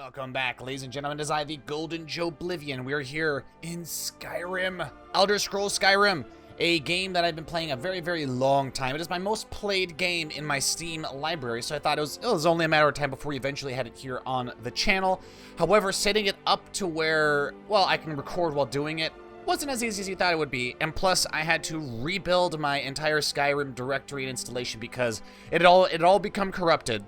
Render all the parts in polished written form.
Welcome back, ladies and gentlemen. It is I, the Golden Joeblivion. We are here in Skyrim, Elder Scrolls Skyrim, a game that I've been playing a very, very long time. It is my most played game in my Steam library, so I thought it was only a matter of time before we eventually had it here on the channel. However, setting it up to where, well, I can record while doing it wasn't as easy as you thought it would be, and plus I had to rebuild my entire Skyrim directory and installation because it had all become corrupted.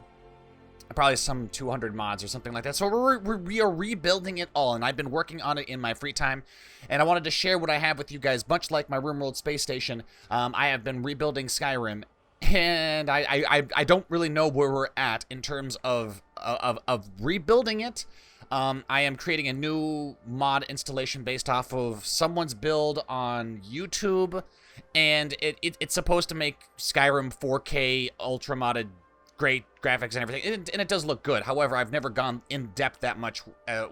Probably some 200 mods or something like that. So we are rebuilding it all, and I've been working on it in my free time, and I wanted to share what I have with you guys. Much like my RimWorld space station, I have been rebuilding Skyrim, and I don't really know where we're at in terms of rebuilding it. I am creating a new mod installation based off of someone's build on YouTube, and it's supposed to make Skyrim 4K ultra modded, great graphics and everything, and it does look good. However, I've never gone in depth that much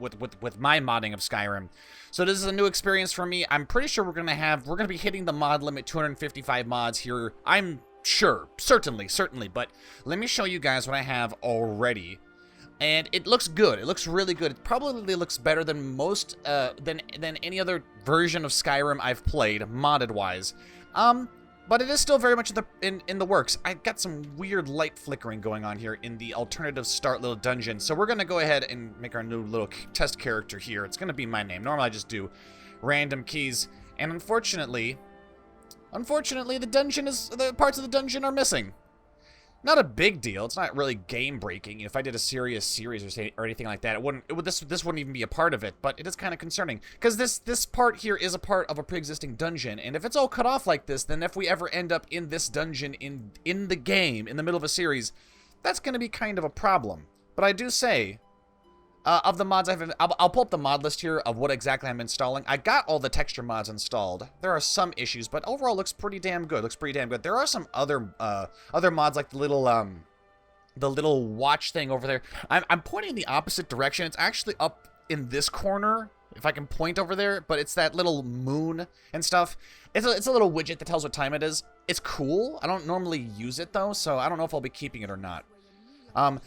with my modding of Skyrim, so this is a new experience for me. I'm pretty sure we're gonna be hitting the mod limit, 255 mods here. I'm sure, certainly, but let me show you guys what I have already, and it looks good. It looks really good. It probably looks better than most than any other version of Skyrim I've played, modded wise. But it is still very much in the works. I got some weird light flickering going on here in the alternative start little dungeon. So we're going to go ahead and make our new little test character here. It's going to be my name. Normally I just do random keys. And unfortunately, the parts of the dungeon are missing. Not a big deal. It's not really game breaking. If I did a serious series or anything like that, this wouldn't even be a part of it. But it is kind of concerning because this part here is a part of a pre-existing dungeon, and if it's all cut off like this, then if we ever end up in this dungeon in the game in the middle of a series, that's going to be kind of a problem. But I do say, of the mods I'll pull up the mod list here of what exactly I'm installing. I got all the texture mods installed. There are some issues, but overall it looks pretty damn good. There are some other mods like the little watch thing over there. I'm pointing in the opposite direction. It's actually up in this corner, if I can point over there, but it's that little moon and stuff. It's a little widget that tells what time it is. It's cool. I don't normally use it though, so I don't know if I'll be keeping it or not.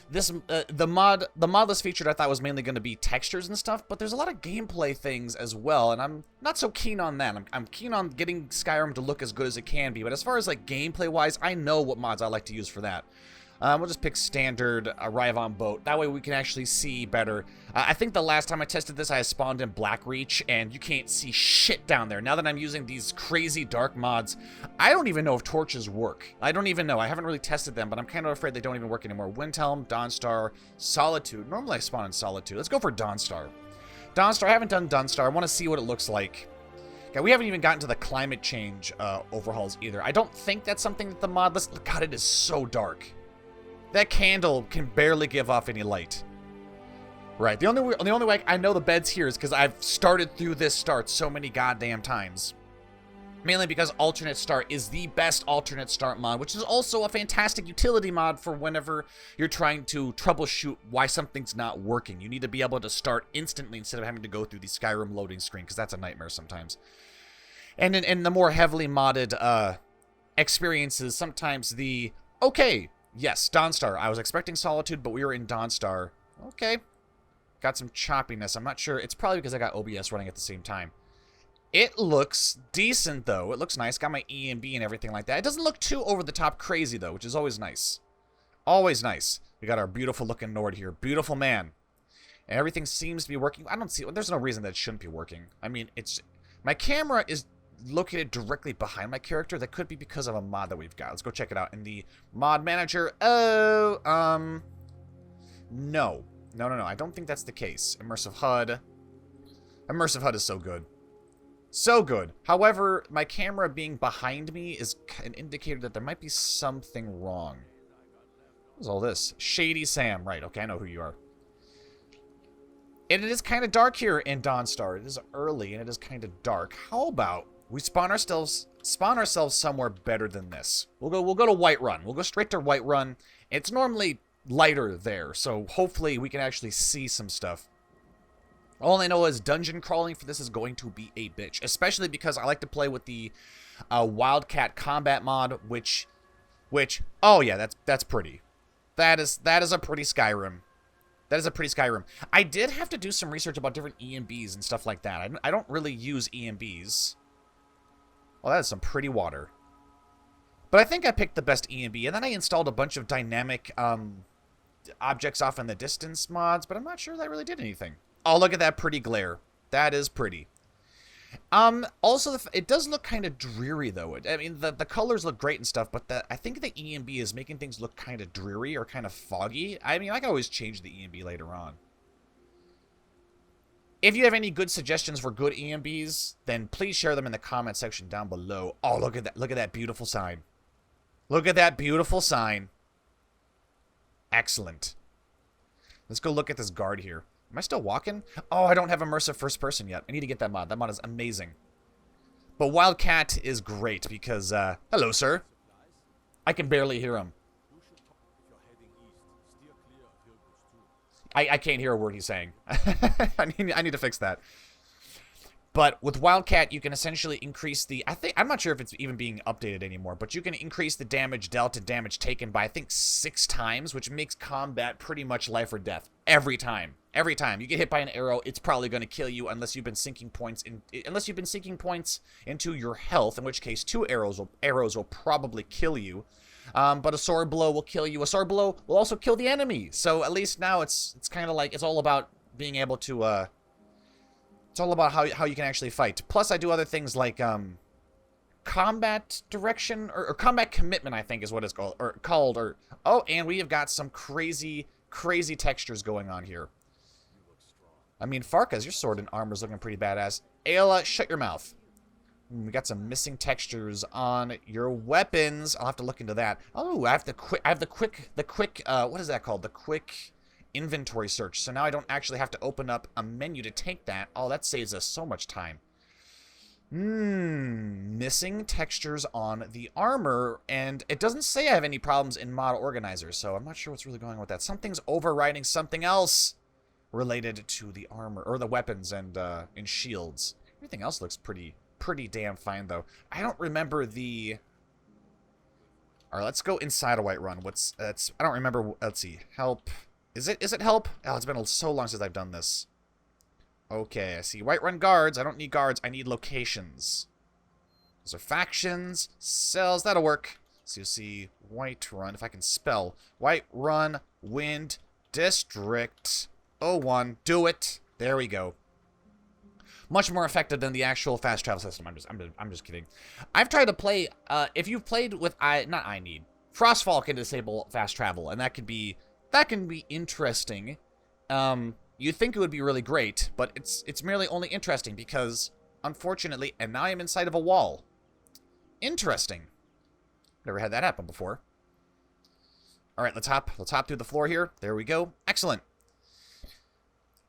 The mod list featured I thought was mainly going to be textures and stuff, but there's a lot of gameplay things as well, and I'm not so keen on that. I'm keen on getting Skyrim to look as good as it can be, but as far as like gameplay wise, I know what mods I like to use for that. We'll just pick standard arrive on boat. That way we can actually see better. I think the last time I tested this, I spawned in Blackreach, and you can't see shit down there. Now that I'm using these crazy dark mods, I don't even know if torches work. I don't even know. I haven't really tested them, but I'm kind of afraid they don't even work anymore. Windhelm, Dawnstar, Solitude. Normally I spawn in Solitude. Let's go for Dawnstar. Dawnstar, I haven't done Dawnstar. I want to see what it looks like. Okay, we haven't even gotten to the climate change overhauls either. I don't think that's something that the mod list... God, it is so dark. That candle can barely give off any light. Right, the only way I know the bed's here is because I've started through this start so many goddamn times. Mainly because alternate start is the best alternate start mod, which is also a fantastic utility mod for whenever you're trying to troubleshoot why something's not working. You need to be able to start instantly instead of having to go through the Skyrim loading screen, because that's a nightmare sometimes. And in the more heavily modded experiences, sometimes the... Okay, yes, Dawnstar. I was expecting Solitude, but we were in Dawnstar. Okay. Got some choppiness. I'm not sure. It's probably because I got OBS running at the same time. It looks decent, though. It looks nice. Got my E and B and everything like that. It doesn't look too over-the-top crazy, though, which is always nice. Always nice. We got our beautiful-looking Nord here. Beautiful man. And everything seems to be working. I don't see... There's no reason that it shouldn't be working. I mean, it's... My camera is located directly behind my character. That could be because of a mod that we've got. Let's go check it out in the mod manager. No. No. I don't think that's the case. Immersive HUD. Immersive HUD is so good. So good. However, my camera being behind me is an indicator that there might be something wrong. What's all this? Shady Sam. Right, okay, I know who you are. And it is kind of dark here in Dawnstar. It is early and it is kind of dark. How about we spawn ourselves somewhere better than this? We'll go to Whiterun. We'll go straight to Whiterun. It's normally lighter there, so hopefully we can actually see some stuff. All I know is dungeon crawling for this is going to be a bitch, especially because I like to play with the Wildcat combat mod, which oh yeah, that's pretty. That is a pretty Skyrim. That is a pretty Skyrim. I did have to do some research about different EMBs and stuff like that. I don't really use EMBs. Well, that is some pretty water. But I think I picked the best EMB, and then I installed a bunch of dynamic objects off in the distance mods, but I'm not sure that really did anything. Oh, look at that pretty glare. That is pretty. Also, it does look kind of dreary, though. I mean, the colors look great and stuff, but I think the EMB is making things look kind of dreary or kind of foggy. I mean, I can always change the EMB later on. If you have any good suggestions for good EMBs, then please share them in the comment section down below. Oh, look at that. Look at that beautiful sign. Look at that beautiful sign. Excellent. Let's go look at this guard here. Am I still walking? Oh, I don't have immersive first person yet. I need to get that mod. That mod is amazing. But Wildcat is great because, hello, sir. I can barely hear him. I can't hear a word he's saying. I need to fix that. But with Wildcat, you can essentially increase the... I'm not sure if it's even being updated anymore, but you can increase the damage dealt and damage taken by, I think, 6 times, which makes combat pretty much life or death. Every time. Every time. You get hit by an arrow, it's probably going to kill you unless you've been sinking points into your health, in which case 2 arrows will probably kill you. But a sword blow will kill you. A sword blow will also kill the enemy. So at least now it's kind of like... It's all about being able to... It's all about how you can actually fight. Plus, I do other things like combat direction or combat commitment, I think is what it's called. Oh, and we have got some crazy textures going on here. I mean, Farkas, your sword and armor is looking pretty badass. Ayla, shut your mouth. We got some missing textures on your weapons. I'll have to look into that. Oh, I have the quick. What is that called? The quick inventory search. So now I don't actually have to open up a menu to take that. Oh, that saves us so much time. Missing textures on the armor, and it doesn't say I have any problems in mod organizer, so I'm not sure what's really going on with that. Something's overriding something else related to the armor or the weapons and shields. Everything else looks pretty damn fine though. I don't remember the... All right, let's go inside a Whiterun. I don't remember. Let's see. Help. Is it help? Oh, it's been so long since I've done this. Okay, I see Whiterun guards. I don't need guards. I need locations. Those are factions. Cells. That'll work. So you see Whiterun. If I can spell. Whiterun Wind District 01. Do it. There we go. Much more effective than the actual fast travel system. I'm just kidding. I've tried to play. If you've played with Frostfall can disable fast travel, and that can be interesting. You'd think it would be really great, but it's merely only interesting because, unfortunately, and now I'm inside of a wall. Interesting. Never had that happen before. All right, let's hop through the floor here. There we go. Excellent.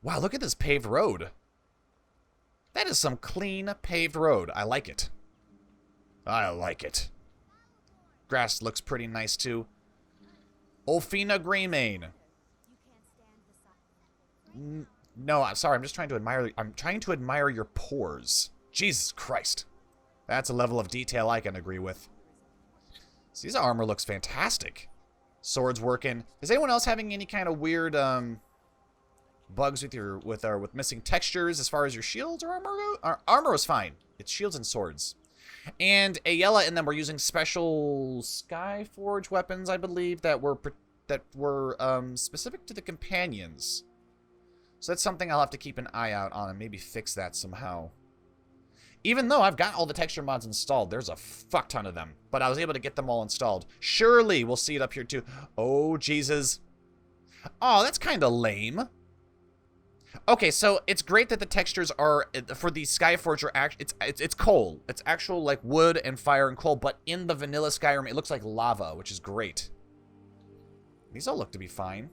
Wow, look at this paved road. That is some clean paved road. I like it. I like it. Grass looks pretty nice too. Olfina Greymane. No, I'm sorry. I'm just trying to admire. I'm trying to admire your pores. Jesus Christ. That's a level of detail I can agree with. See, this armor looks fantastic. Sword's working. Is anyone else having any kind of weird bugs with missing textures as far as your shields or armor go? Our armor was fine. It's shields and swords. And Ayla and them were using special Skyforge weapons, I believe, that were specific to the companions. So that's something I'll have to keep an eye out on and maybe fix that somehow. Even though I've got all the texture mods installed, there's a fuck ton of them. But I was able to get them all installed. Surely we'll see it up here too. Oh, Jesus. Oh, that's kind of lame. Okay, so it's great that the textures are for the Skyforge are it's coal. It's actual like wood and fire and coal, but in the vanilla Skyrim it looks like lava, which is great. These all look to be fine.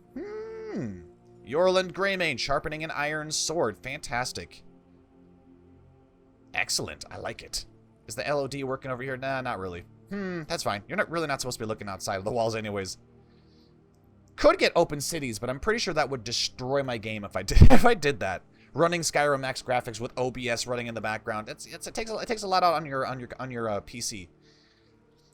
Yorland Greymane sharpening an iron sword. Fantastic. Excellent. I like it. Is the LOD working over here? Nah, not really. That's fine. You're not supposed to be looking outside of the walls anyways. Could get open cities, but I'm pretty sure that would destroy my game if I did that. Running Skyrim Max graphics with OBS running in the background, it takes a lot out on your PC.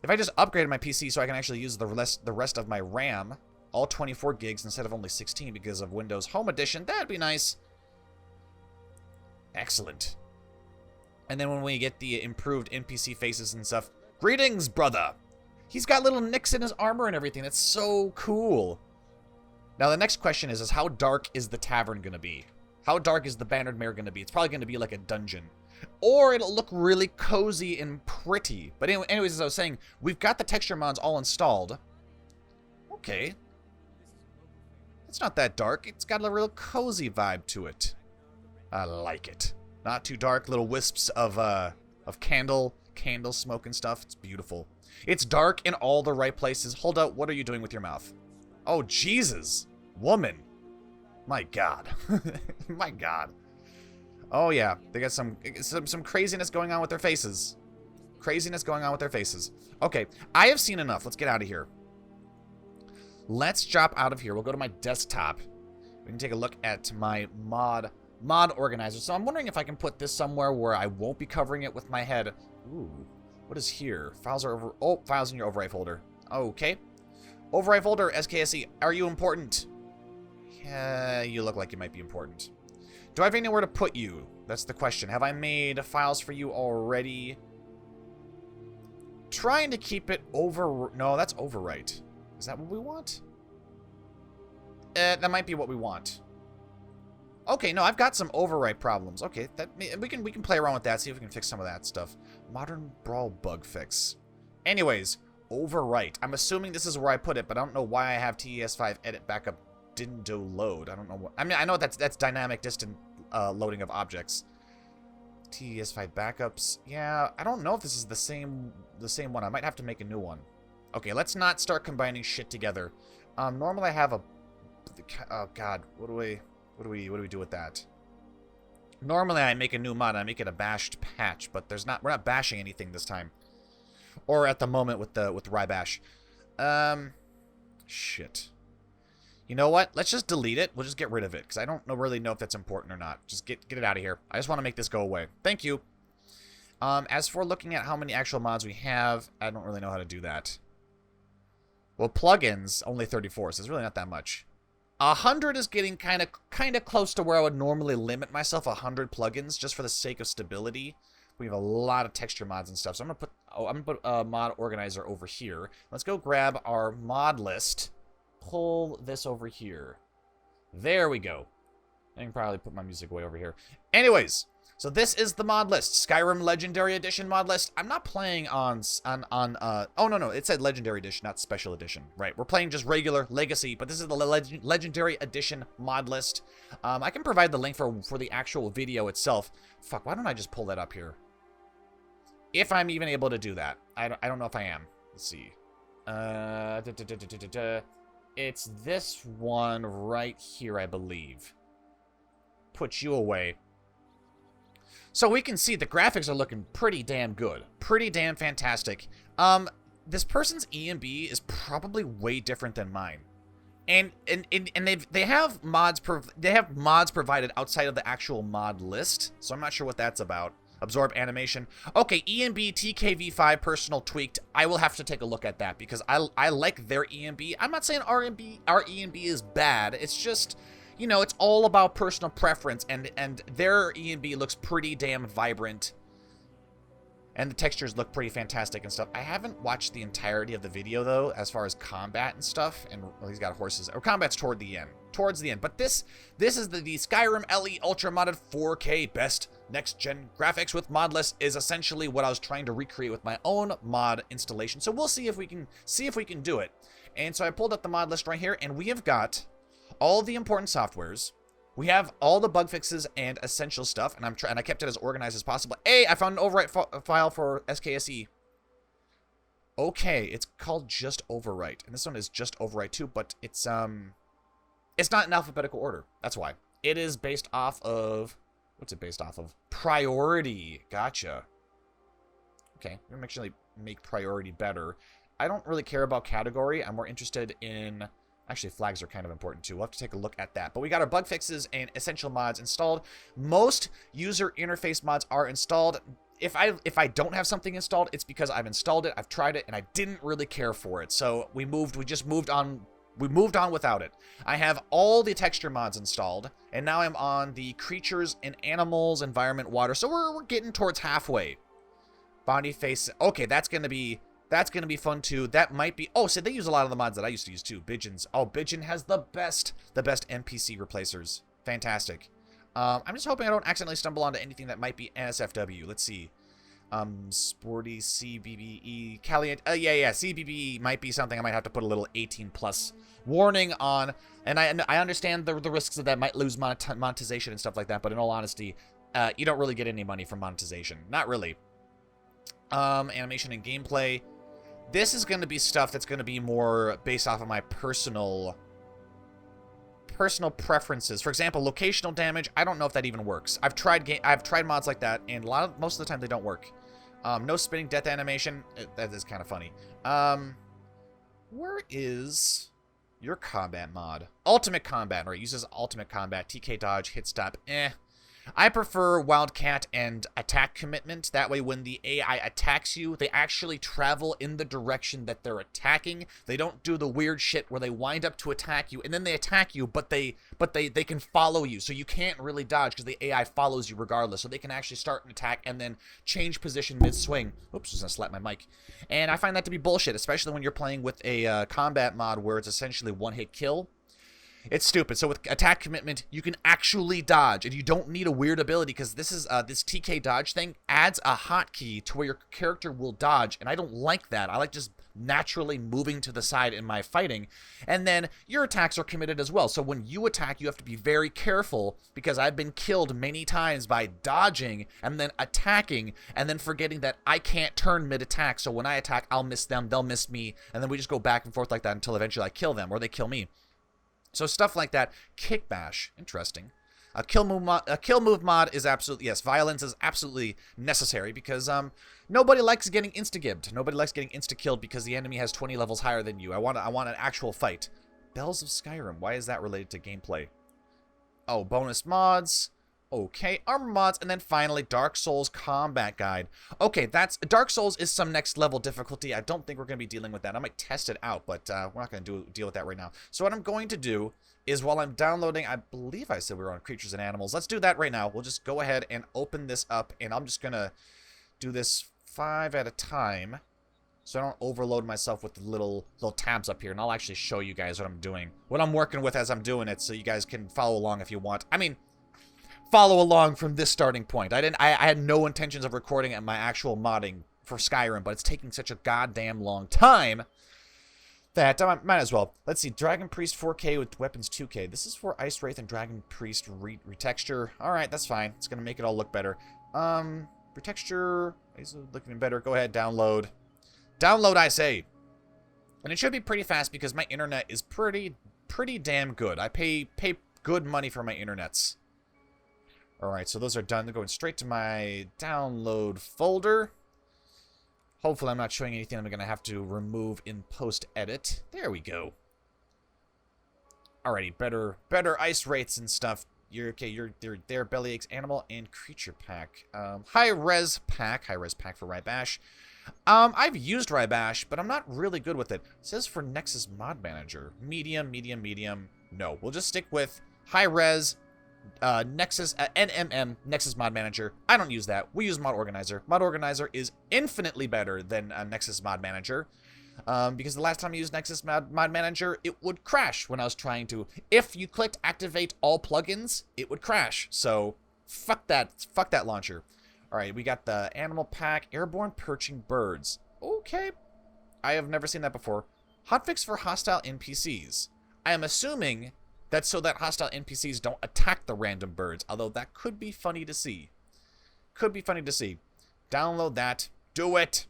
If I just upgraded my PC so I can actually use the rest of my RAM, all 24 gigs instead of only 16 because of Windows Home Edition. That'd be nice. Excellent. And then when we get the improved NPC faces and stuff, greetings, brother. He's got little nicks in his armor and everything. That's so cool. Now, the next question is how dark is the tavern going to be? How dark is the Bannered Mare going to be? It's probably going to be like a dungeon. Or it'll look really cozy and pretty. But anyways, as I was saying, we've got the texture mods all installed. Okay. It's not that dark. It's got a real cozy vibe to it. I like it. Not too dark. Little wisps of candle smoke and stuff. It's beautiful. It's dark in all the right places. Hold up. What are you doing with your mouth? Oh, Jesus. Woman. My God. My God. Oh, yeah. They got some craziness going on with their faces. Craziness going on with their faces. Okay. I have seen enough. Let's get out of here. Let's drop out of here. We'll go to my desktop. We can take a look at my mod organizer. So I'm wondering if I can put this somewhere where I won't be covering it with my head. Ooh. What is here? Files are over... Oh, files in your overwrite folder. Okay. Overwrite folder, SKSE. Are you important? Yeah, you look like you might be important. Do I have anywhere to put you? That's the question. Have I made files for you already? Trying to keep it over... No, that's overwrite. Is that what we want? That might be what we want. Okay, no, I've got some overwrite problems. Okay, we can play around with that, see if we can fix some of that stuff. Modern Brawl bug fix. Anyways, overwrite. I'm assuming this is where I put it, but I don't know why I have TES5 edit backup didn't do load. I don't know what. I mean, I know that's dynamic distant loading of objects. TES5 backups. Yeah, I don't know if this is the same one. I might have to make a new one. Okay, let's not start combining shit together. Normally I have a... Oh God, what do we do with that? Normally I make a new mod and I make it a bashed patch, but we're not bashing anything this time. Or at the moment with Rybash. Shit. You know what? Let's just delete it. We'll just get rid of it because I don't really know if that's important or not. Just get it out of here. I just want to make this go away. Thank you. As for looking at how many actual mods we have, I don't really know how to do that. Well, plugins only 34, so it's really not that much. 100 is getting kind of close to where I would normally limit myself. 100 plugins just for the sake of stability. We have a lot of texture mods and stuff. So I'm gonna put a mod organizer over here. Let's go grab our mod list. Pull this over here. There we go. I can probably put my music way over here. Anyways, so this is the mod list. Skyrim Legendary Edition mod list. I'm not playing on oh no, it said Legendary Edition, not Special Edition. Right, we're playing just regular Legacy, but this is the Legendary Edition mod list. I can provide the link for the actual video itself. Fuck, why don't I just pull that up here? If I'm even able to do that. I don't know if I am. Let's see. It's this one right here, I believe. Put you away. So we can see the graphics are looking pretty damn good. Pretty damn fantastic. This person's EMB is probably way different than mine. And they have mods provided outside of the actual mod list. So I'm not sure what that's about. Absorb animation. Okay, EMB TKV5 personal tweaked. I will have to take a look at that because I like their EMB. I'm not saying our EMB is bad. It's just, you know, it's all about personal preference, and their EMB looks pretty damn vibrant. And the textures look pretty fantastic and stuff. I haven't watched the entirety of the video, though, as far as combat and stuff. And, well, he's got horses. Or combat's toward the end. Towards the end. But this is the Skyrim LE Ultra Modded 4K Best Next-Gen Graphics with Modlist is essentially what I was trying to recreate with my own mod installation. So we'll see if we can do it. And so I pulled up the mod list right here, and we have got all the important softwares. We have all the bug fixes and essential stuff, and I kept it as organized as possible. Hey, I found an overwrite file for SKSE. Okay, it's called just overwrite, and this one is just overwrite too, but it's not in alphabetical order. That's why. It is based off of, what's it based off of? Priority. Gotcha. Okay, we're gonna actually make priority better. I don't really care about category. I'm more interested in... Actually, flags are kind of important too. We'll have to take a look at that. But we got our bug fixes and essential mods installed. Most user interface mods are installed. If I don't have something installed, it's because I've installed it, I've tried it, and I didn't really care for it. So we just moved on We moved on without it. I have all the texture mods installed, and now I'm on the creatures and animals, environment, water. So we're getting towards halfway. Body face. Okay, that's gonna be fun too. That might be. Oh, so they use a lot of the mods that I used to use too. Bidgeons. Oh, Bidgeon has the best NPC replacers. Fantastic. I'm just hoping I don't accidentally stumble onto anything that might be NSFW. Let's see. Sporty CBBE Caliant. Yeah. CBBE might be something I might have to put a little 18+ warning on. And I understand the risks of that might lose monetization and stuff like that. But in all honesty, you don't really get any money from monetization. Not really. Animation and gameplay. This is going to be stuff that's going to be more based off of my personal preferences. For example, locational damage. I don't know if that even works. I've tried mods like that, and most of the time they don't work. No spinning death animation. That is kind of funny. Where is your combat mod? Ultimate combat, right? Uses ultimate combat. TK dodge, hit stop. I prefer Wildcat and attack commitment. That way when the AI attacks you, they actually travel in the direction that they're attacking. They don't do the weird shit where they wind up to attack you and then they attack you, but they can follow you. So you can't really dodge because the AI follows you regardless. So they can actually start an attack and then change position mid-swing. Oops, I was gonna slap my mic. And I find that to be bullshit, especially when you're playing with a combat mod where it's essentially one-hit kill. It's stupid. So with attack commitment, you can actually dodge, and you don't need a weird ability because this is this TK dodge thing adds a hotkey to where your character will dodge, and I don't like that. I like just naturally moving to the side in my fighting, and then your attacks are committed as well. So when you attack, you have to be very careful because I've been killed many times by dodging and then attacking and then forgetting that I can't turn mid-attack. So when I attack, I'll miss them, they'll miss me, and then we just go back and forth like that until eventually I kill them or they kill me. So stuff like that. Kick bash. Interesting. A kill move mod is absolutely, yes, violence is absolutely necessary because nobody likes getting insta-gibbed. Nobody likes getting insta-killed because the enemy has 20 levels higher than you. I want an actual fight. Bells of Skyrim. Why is that related to gameplay? Oh, bonus mods. Okay, armor mods, and then finally Dark Souls combat guide. Okay, Dark Souls is some next level difficulty. I don't think we're going to be dealing with that. I might test it out, but we're not going to deal with that right now. So what I'm going to do is while I'm downloading, I believe I said we were on creatures and animals. Let's do that right now. We'll just go ahead and open this up, and I'm just going to do this 5 at a time so I don't overload myself with the little tabs up here, and I'll actually show you guys what I'm doing, what I'm working with as I'm doing it, so you guys can follow along if you want. I mean, follow along from this starting point. I had no intentions of recording at my actual modding for Skyrim, but it's taking such a goddamn long time that I might as well. Let's see, Dragon Priest 4K with weapons 2K. This is for Ice Wraith and Dragon Priest retexture. Alright, that's fine. It's gonna make it all look better. Retexture is looking better. Go ahead, download. Download, I say. And it should be pretty fast because my internet is pretty damn good. I pay good money for my internets. Alright, so those are done. They're going straight to my download folder. Hopefully I'm not showing anything I'm going to have to remove in post-edit. There we go. Alrighty, better ice rates and stuff. You're okay, you're there, Bellyache's animal and creature pack. High-res pack for Rybash. I've used Rybash, but I'm not really good with it. It says for Nexus Mod Manager. Medium. No, we'll just stick with high-res Nexus, NMM, Nexus Mod Manager. I don't use that. We use Mod Organizer. Mod Organizer is infinitely better than Nexus Mod Manager. Because the last time I used Nexus Mod Manager, it would crash when I was trying to. If you clicked activate all plugins, it would crash. So, fuck that launcher. Alright, we got the Animal Pack, Airborne Perching Birds. Okay. I have never seen that before. Hotfix for hostile NPCs. I am assuming that's so that hostile NPCs don't attack the random birds, although that could be funny to see. Download that. Do it!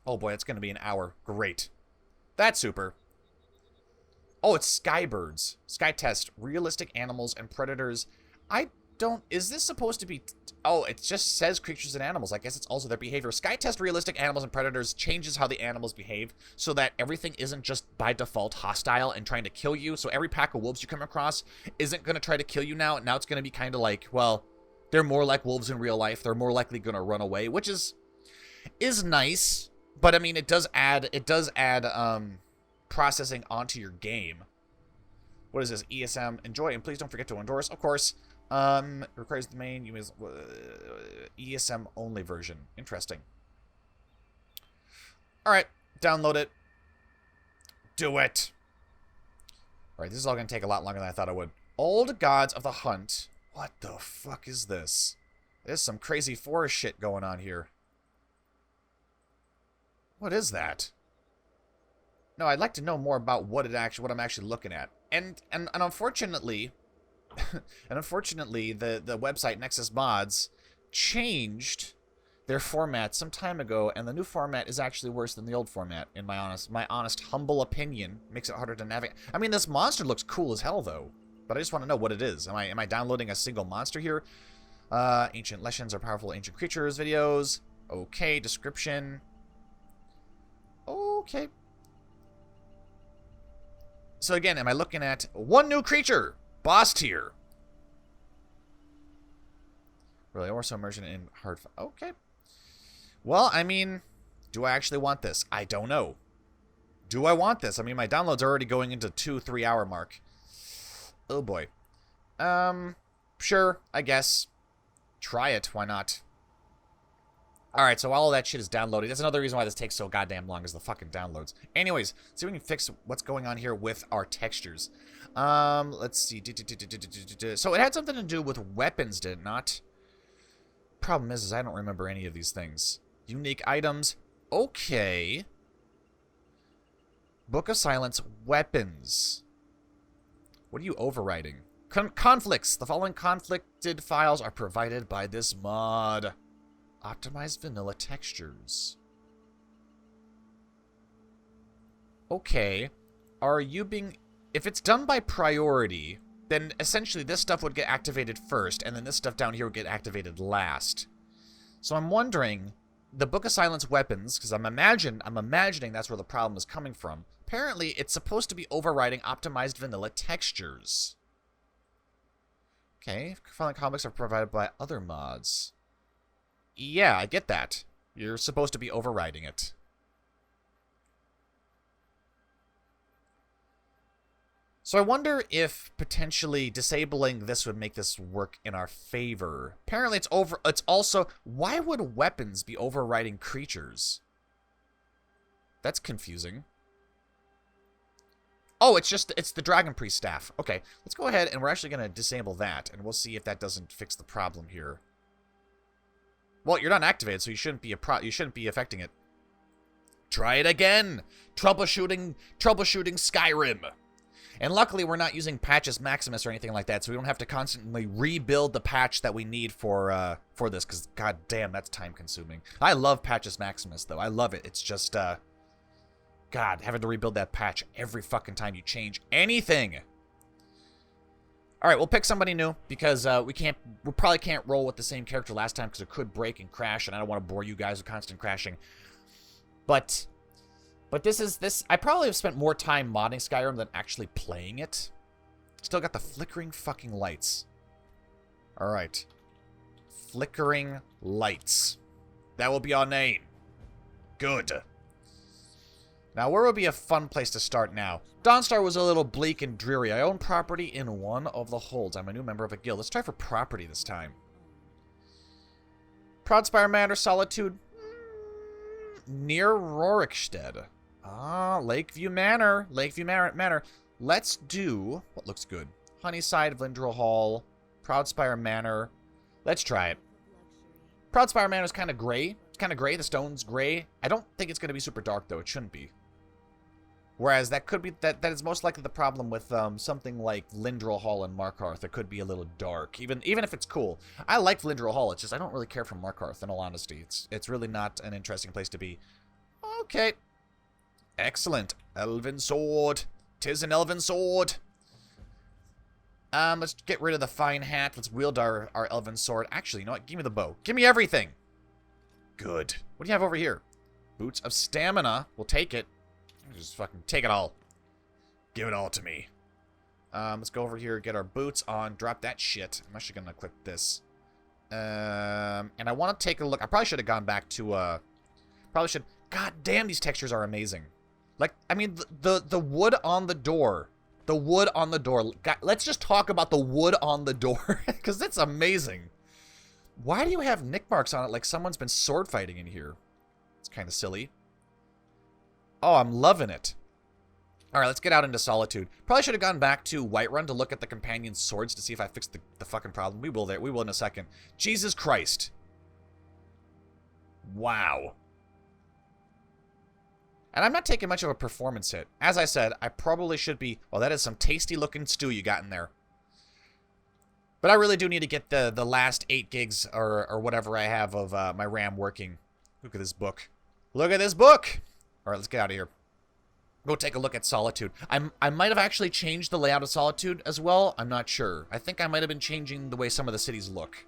Oh boy, it's going to be an hour. Great. That's super. Oh, it's Skybirds. Sky test. Realistic animals and predators. Is this supposed to be... Oh, it just says creatures and animals. I guess it's also their behavior. Sky test realistic animals and predators changes how the animals behave so that everything isn't just by default hostile and trying to kill you. So every pack of wolves you come across isn't going to try to kill you now. Now it's going to be kind of like, well, they're more like wolves in real life. They're more likely going to run away, which is nice. But I mean, it does add processing onto your game. What is this? ESM. Enjoy, and please don't forget to endorse. Of course. Requires the main ESM only version. Interesting. Alright. Download it. Do it. Alright, this is all going to take a lot longer than I thought it would. Old Gods of the Hunt. What the fuck is this? There's some crazy forest shit going on here. What is that? No, I'd like to know more about what I'm actually looking at. And unfortunately, the website Nexus Mods changed their format some time ago, and the new format is actually worse than the old format, in my honest humble opinion. Makes it harder to navigate. I mean, this monster looks cool as hell though, but I just want to know what it is. Am I downloading a single monster here? Ancient legends are powerful ancient creatures videos. Okay, description. Okay. So again, am I looking at one new creature? Boss tier. Really, or so immersion in hard... Okay. Well, I mean, do I actually want this? I don't know. Do I want this? I mean, my downloads are already going into 2-3 hour mark. Oh boy. Sure, I guess. Try it, why not? Alright, so all of that shit is downloading. That's another reason why this takes so goddamn long, is the fucking downloads. Anyways, see if we can fix what's going on here with our textures. Let's see. So it had something to do with weapons, did it not? Problem is I don't remember any of these things. Unique items. Okay. Book of Silence. Weapons. What are you overriding? Conflicts. The following conflicted files are provided by this mod. Optimized vanilla textures. Okay. Are you being... If it's done by priority, then essentially this stuff would get activated first, and then this stuff down here would get activated last. So I'm wondering, the Book of Silence weapons, because I'm imagining that's where the problem is coming from. Apparently, it's supposed to be overriding optimized vanilla textures. Okay. Following comics are provided by other mods. Yeah, I get that. You're supposed to be overriding it. So I wonder if potentially disabling this would make this work in our favor. Apparently it's also... Why would weapons be overriding creatures? That's confusing. Oh, it's the Dragon Priest staff. Okay, let's go ahead and we're actually going to disable that, and we'll see if that doesn't fix the problem here. Well, you're not activated, so you shouldn't be affecting it. Try it again. Troubleshooting Skyrim. And luckily, we're not using Patches Maximus or anything like that, so we don't have to constantly rebuild the patch that we need for this, because god damn, that's time consuming. I love Patches Maximus though. I love it. It's just God, having to rebuild that patch every fucking time you change anything. All right, we'll pick somebody new because we probably can't roll with the same character last time because it could break and crash, and I don't want to bore you guys with constant crashing. But this. I probably have spent more time modding Skyrim than actually playing it. Still got the flickering fucking lights. All right, flickering lights. That will be our name. Good. Now, where would be a fun place to start now? Dawnstar was a little bleak and dreary. I own property in one of the holds. I'm a new member of a guild. Let's try for property this time. Proudspire Manor, Solitude. Near Rorikstead. Ah, Lakeview Manor. Lakeview Manor. Let's do... What looks good? Honeyside, Vlindrel Hall, Proudspire Manor. Let's try it. Proudspire Manor is kind of gray. It's kind of gray. The stone's gray. I don't think it's going to be super dark, though. It shouldn't be. Whereas that could be that is most likely the problem with something like Vlindrel Hall and Markarth. It could be a little dark, even if it's cool. I like Vlindrel Hall. It's just I don't really care for Markarth. In all honesty, it's really not an interesting place to be. Okay, excellent. Elven sword. 'Tis an elven sword. Let's get rid of the fine hat. Let's wield our elven sword. Actually, you know what? Give me the bow. Give me everything. Good. What do you have over here? Boots of stamina. We'll take it. Just fucking take it all. Give it all to me. Let's go over here, get our boots on, drop that shit. I'm actually gonna equip this. And I want to take a look. I probably should have gone back to, probably should. God damn, these textures are amazing. Like, I mean, the wood on the door. The wood on the door. Let's just talk about the wood on the door, because it's amazing. Why do you have nick marks on it like someone's been sword fighting in here? It's kind of silly. Oh, I'm loving it. All right, let's get out into Solitude. Probably should have gone back to Whiterun to look at the companion's swords to see if I fixed the fucking problem. We will in a second. Jesus Christ. Wow. And I'm not taking much of a performance hit. As I said, I probably should be... Well, that is some tasty looking stew you got in there. But I really do need to get the last 8 gigs or whatever I have of my RAM working. Look at this book. Look at this book! All right, let's get out of here. Go take a look at Solitude. I might have actually changed the layout of Solitude as well. I'm not sure. I think I might have been changing the way some of the cities look.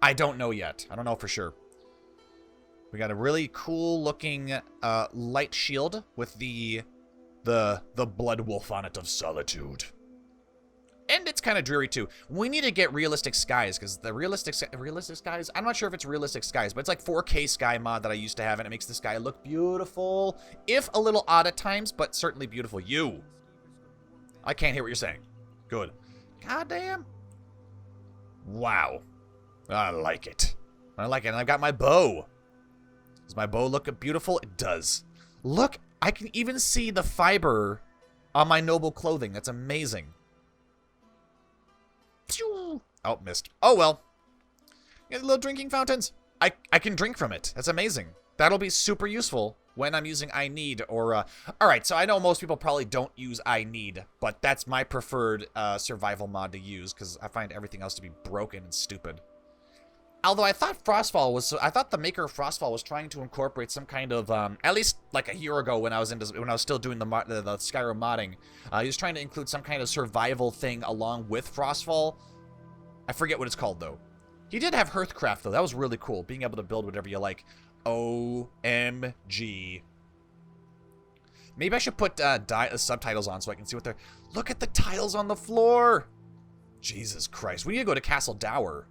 I don't know yet. I don't know for sure. We got a really cool looking light shield with the blood wolf on it of Solitude. And it's kind of dreary too. We need to get realistic skies, because the realistic skies, I'm not sure if it's realistic skies, but it's like 4K sky mod that I used to have, and it makes the sky look beautiful. If a little odd at times, but certainly beautiful. You. I can't hear what you're saying. Good. Goddamn. Wow. I like it. I like it. And I've got my bow. Does my bow look beautiful? It does. Look, I can even see the fiber on my noble clothing. That's amazing. Oh, missed. Oh, well. Get little drinking fountains. I can drink from it. That's amazing. That'll be super useful when I'm using I need or... Alright, so I know most people probably don't use I need, but that's my preferred survival mod to use, because I find everything else to be broken and stupid. Although I thought Frostfall was... I thought the maker of Frostfall was trying to incorporate some kind of... at least like a year ago when I was still doing the Skyrim modding. He was trying to include some kind of survival thing along with Frostfall. I forget what it's called, though. He did have Hearthcraft, though. That was really cool. Being able to build whatever you like. OMG. Maybe I should put subtitles on so I can see what they're... Look at the tiles on the floor! Jesus Christ. We need to go to Castle Dower.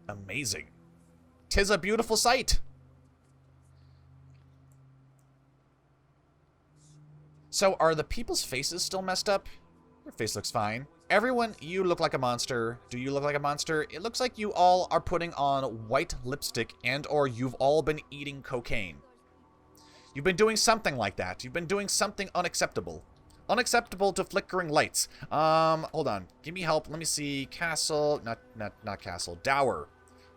Amazing. 'Tis a beautiful sight. So, are the people's faces still messed up? Your face looks fine. Everyone, you look like a monster. Do you look like a monster? It looks like you all are putting on white lipstick and or you've all been eating cocaine. You've been doing something like that. You've been doing something unacceptable. Unacceptable to flickering lights. Hold on. Give me help. Let me see. Castle. Not castle. Dower.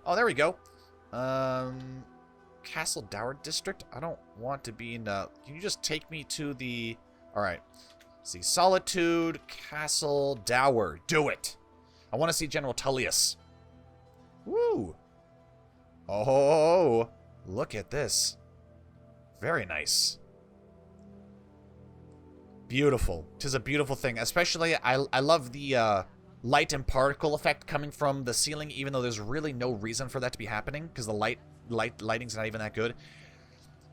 Oh, there we go. Castle Dower District? I don't want to be in the... Can you just take me to the... Alright. See, Solitude, Castle, Dower. Do it. I want to see General Tullius. Woo. Oh, look at this. Very nice. Beautiful. 'Tis a beautiful thing. Especially, I love the light and particle effect coming from the ceiling, even though there's really no reason for that to be happening, because the lighting's not even that good.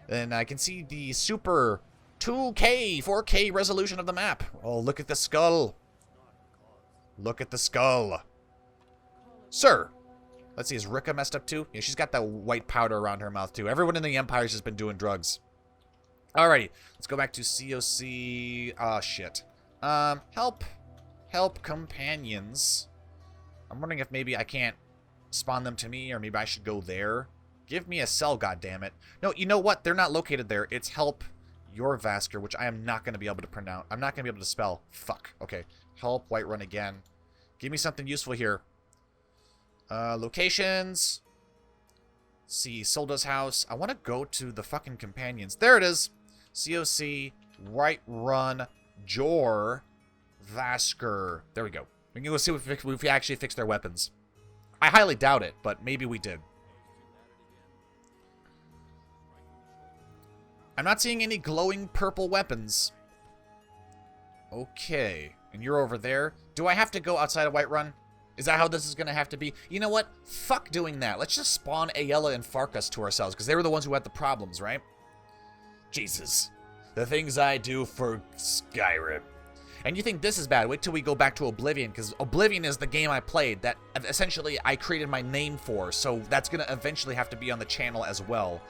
And I can see the super... 2K, 4K resolution of the map. Oh, look at the skull. Look at the skull. Sir. Let's see, is Rika messed up too? Yeah, she's got that white powder around her mouth too. Everyone in the Empire's just been doing drugs. Alrighty, let's go back to COC. Oh, shit. Help. Help companions. I'm wondering if maybe I can't spawn them to me, or maybe I should go there. Give me a cell, goddammit. No, you know what? They're not located there. It's help... Your Vasker, which I am not going to be able to pronounce. I'm not going to be able to spell. Fuck. Okay. Help Whiterun again. Give me something useful here. Locations. See, Solda's house. I want to go to the fucking companions. There it is. COC, Whiterun, Jor, Vasker. There we go. We can go see if we actually fix their weapons. I highly doubt it, but maybe we did. I'm not seeing any glowing purple weapons. Okay. And you're over there. Do I have to go outside of Whiterun? Is that how this is going to have to be? You know what? Fuck doing that. Let's just spawn Aella and Farkas to ourselves, because they were the ones who had the problems, right? Jesus. The things I do for Skyrim. And you think this is bad? Wait till we go back to Oblivion, because Oblivion is the game I played that essentially I created my name for, so that's going to eventually have to be on the channel as well.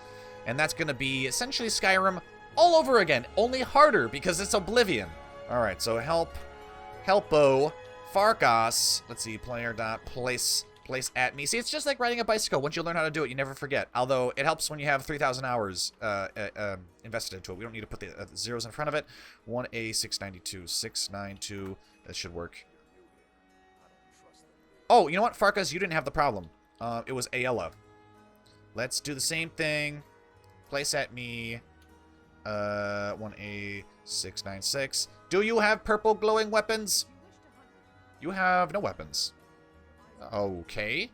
And that's going to be essentially Skyrim All over again, only harder because it's Oblivion. Alright, so helpo, Farkas. Let's see, player.place at me. See, it's just like riding a bicycle. Once you learn how to do it, you never forget. Although, it helps when you have 3,000 hours invested into it. We don't need to put the zeros in front of it. 1A692, 692. That should work. Oh, you know what, Farkas? You didn't have the problem. It was Ayala. Let's do the same thing. Place at me. 1A696. Do you have purple glowing weapons? You have no weapons. Okay.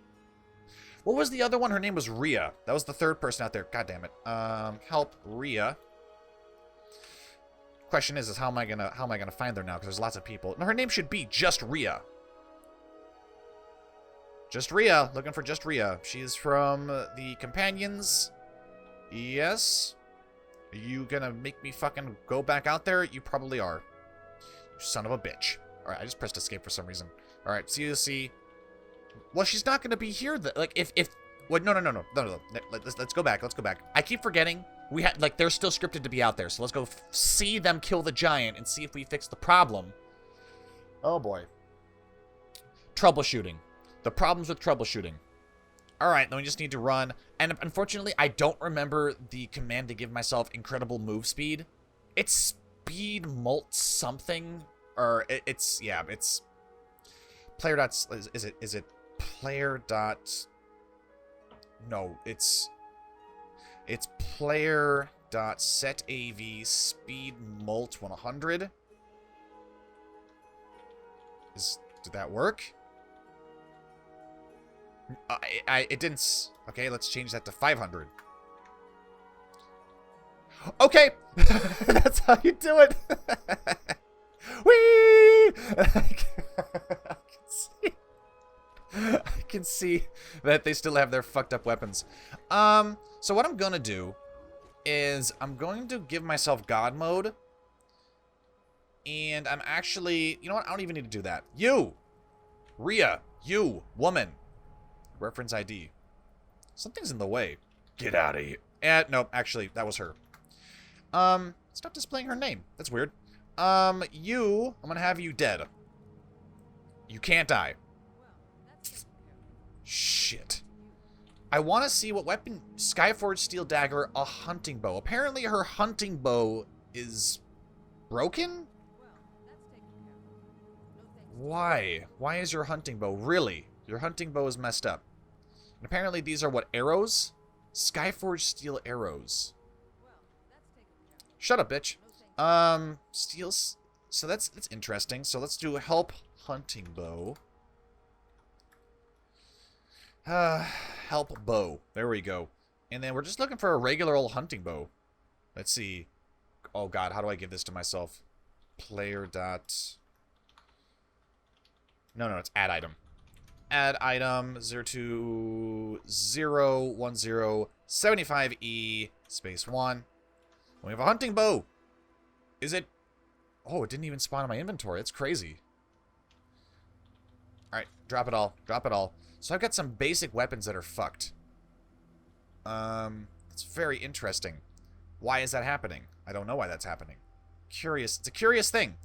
What was the other one? Her name was Rhea. That was the third person out there. God damn it. Help Rhea. Question is how am I gonna find her now? Because there's lots of people. No, her name should be just Rhea. Just Rhea. Looking for just Rhea. She's from the Companions. Yes. Are you gonna make me fucking go back out there? You probably are. You son of a bitch. Alright, I just pressed escape for some reason. Alright, CUC. Well, she's not gonna be here. Like, if... Wait, no. Let's go back. Let's go back. I keep forgetting. We had, like, they're still scripted to be out there. So let's go see them kill the giant and see if we fix the problem. Oh, boy. Troubleshooting. The problems with troubleshooting. Alright, then we just need to run. And unfortunately, I don't remember the command to give myself incredible move speed. It's speed mult something. Or it's player dot, is it player dot, no, it's player dot set AV speed mult 100. Did that work? It didn't. Okay, let's change that to 500. Okay, that's how you do it. Whee! I can see that they still have their fucked up weapons. So what I'm gonna do is I'm going to give myself God mode. And I'm actually, you know what? I don't even need to do that. You! Rhea, you, woman. Reference ID. Something's in the way. Get out of here. No, actually, that was her. It's not displaying her name. That's weird. I'm gonna have you dead. You can't die. Shit. I want to see what weapon... Skyforged Steel Dagger, a hunting bow. Apparently her hunting bow is broken? Why? Why is your hunting bow? Really? Your hunting bow is messed up. And apparently these are what? Arrows? Skyforged Steel Arrows. Shut up, bitch. Steels. So that's interesting. So let's do help hunting bow. Help bow. There we go. And then we're just looking for a regular old hunting bow. Let's see. Oh god, how do I give this to myself? Player dot. No, it's add item. Add item 0201075E space 1. We have a hunting bow. Is it? Oh, it didn't even spawn in my inventory. That's crazy. Alright, drop it all. Drop it all. So I've got some basic weapons that are fucked. It's very interesting. Why is that happening? I don't know why that's happening. Curious. It's a curious thing.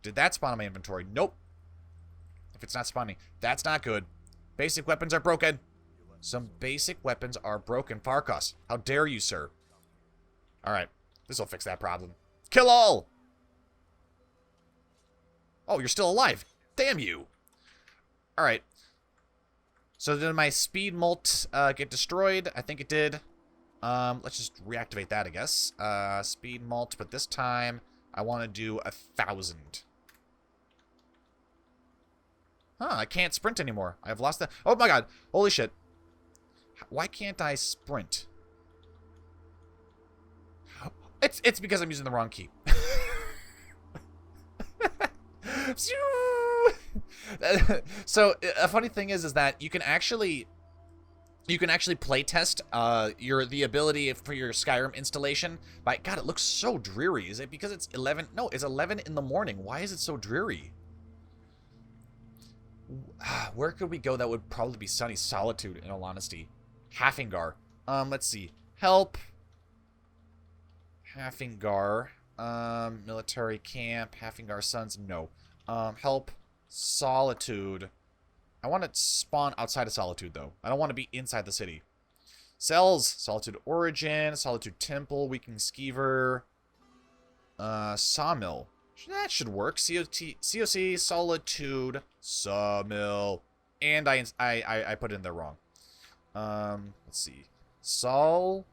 Did that spawn in my inventory? Nope. If it's not spawning, that's not good. Basic weapons are broken. Some basic weapons are broken. Farkas, how dare you, sir? Alright, this will fix that problem. Kill all! Oh, you're still alive. Damn you. Alright. So did my speed mult get destroyed? I think it did. Let's just reactivate that, I guess. Speed mult, but this time I want to do 1,000. Huh, I can't sprint anymore. I've lost that. Oh my god. Holy shit. Why can't I sprint? It's because I'm using the wrong key. So a funny thing is that you can actually play test the ability for your Skyrim installation by God. It looks so dreary. Is it because it's 11? No, it's 11 in the morning. Why is it so dreary? Where could we go that would probably be sunny? Solitude, in all honesty. Haffingar. Let's see. Help. Haffingar. Military camp. Haffingar Sons. No. Help. Solitude. I want to spawn outside of Solitude, though. I don't want to be inside the city. Cells. Solitude Origin. Solitude Temple. Weakening Skeever. Sawmill. That should work. COC, Solitude, Sawmill. And I put it in there wrong. Let's see. Solitude.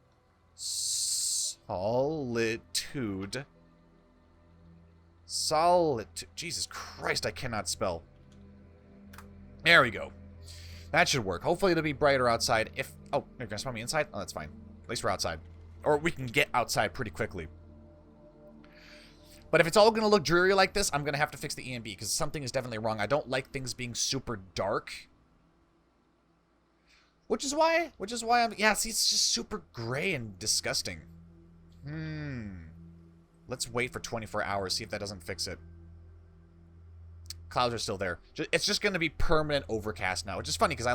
Jesus Christ, I cannot spell. There we go. That should work. Hopefully it'll be brighter outside. Oh, you're gonna spawn me inside? Oh, that's fine. At least we're outside. Or we can get outside pretty quickly. But if it's all going to look dreary like this, I'm going to have to fix the EMB, because something is definitely wrong. I don't like things being super dark. Which is why yeah, see, it's just super gray and disgusting. Let's wait for 24 hours, see if that doesn't fix it. Clouds are still there. It's just going to be permanent overcast now, which is funny, because I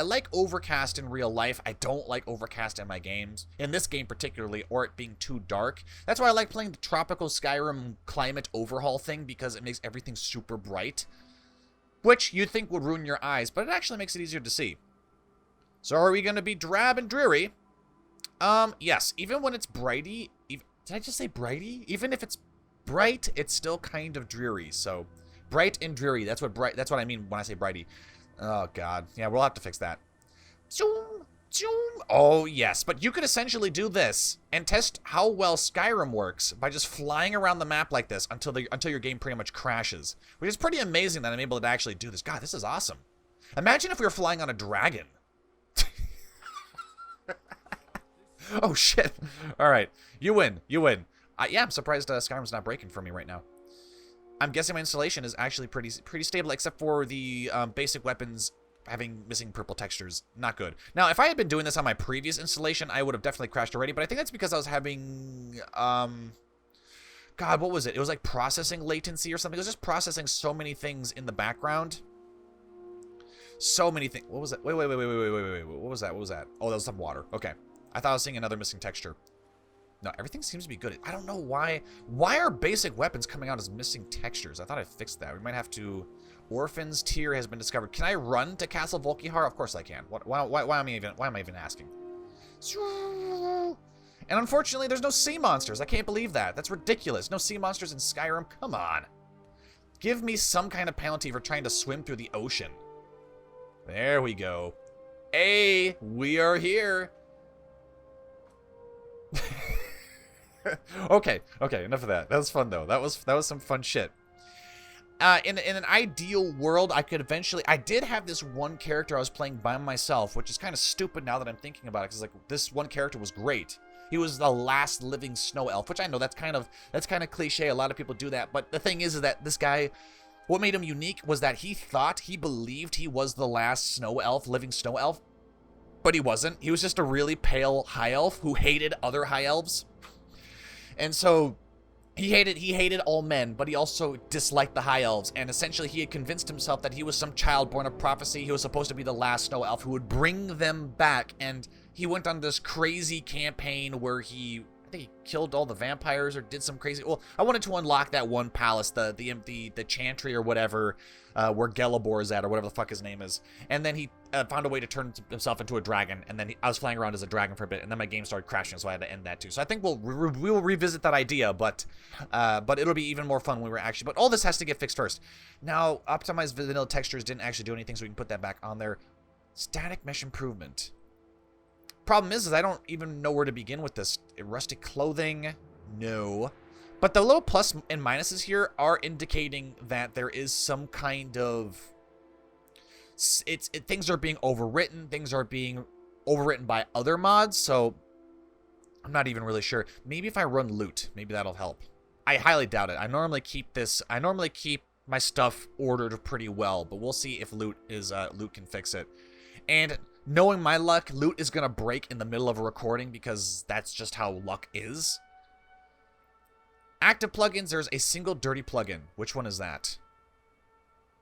like overcast in real life. I don't like overcast in my games. In this game particularly, or it being too dark. That's why I like playing the tropical Skyrim climate overhaul thing, because it makes everything super bright. Which you'd think would ruin your eyes, but it actually makes it easier to see. So are we going to be drab and dreary? Yes. Even when it's brighty... did I just say brighty? Even if it's bright, it's still kind of dreary, so... Bright and dreary. That's what I mean when I say brighty. Oh, God. Yeah, we'll have to fix that. Zoom, zoom. Oh, yes. But you could essentially do this and test how well Skyrim works by just flying around the map like this until your game pretty much crashes. Which is pretty amazing that I'm able to actually do this. God, this is awesome. Imagine if we were flying on a dragon. Oh, shit. All right. You win. You win. Yeah, I'm surprised Skyrim's not breaking for me right now. I'm guessing my installation is actually pretty stable, except for the basic weapons having missing purple textures. Not good. Now, if I had been doing this on my previous installation, I would have definitely crashed already, but I think that's because I was having, God, what was it? It was like processing latency or something. It was just processing so many things in the background. So many things. What was that? Wait. What was that? What was that? Oh, that was some water. Okay. I thought I was seeing another missing texture. No, everything seems to be good. I don't know why. Why are basic weapons coming out as missing textures? I thought I fixed that. We might have to... Orphan's tier has been discovered. Can I run to Castle Volkihar? Of course I can. Why am I even asking? And unfortunately, there's no sea monsters. I can't believe that. That's ridiculous. No sea monsters in Skyrim. Come on. Give me some kind of penalty for trying to swim through the ocean. There we go. Hey, we are here. Okay, enough of that. That was fun, though. That was some fun shit. In an ideal world, I could eventually... I did have this one character I was playing by myself, which is kind of stupid now that I'm thinking about it, because like this one character was great. He was the last living snow elf, which I know that's kind of cliche. A lot of people do that, but the thing is that this guy... What made him unique was that he believed he was the last living snow elf, but he wasn't. He was just a really pale high elf who hated other high elves. And so he hated all men, but he also disliked the high elves. And essentially he had convinced himself that he was some child born of prophecy. He was supposed to be the last snow elf who would bring them back. And he went on this crazy campaign where I think he killed all the vampires or did some crazy... Well, I wanted to unlock that one palace, the Chantry or whatever, where Gelibor is at, or whatever the fuck his name is. And then he found a way to turn himself into a dragon, and then I was flying around as a dragon for a bit, and then my game started crashing, so I had to end that too. So I think we will revisit that idea, but it'll be even more fun when we're actually... But all this has to get fixed first. Now, optimized vanilla textures didn't actually do anything, so we can put that back on there. Static mesh improvement. Problem is I don't even know where to begin with this. Rustic clothing, no. But the little plus and minuses here are indicating that there is some kind of... things are being overwritten. Things are being overwritten by other mods, so I'm not even really sure. Maybe if I run loot, maybe that'll help. I highly doubt it. I normally keep my stuff ordered pretty well, but we'll see if loot can fix it. And knowing my luck, loot is going to break in the middle of a recording because that's just how luck is. Active plugins, there's a single dirty plugin. Which one is that?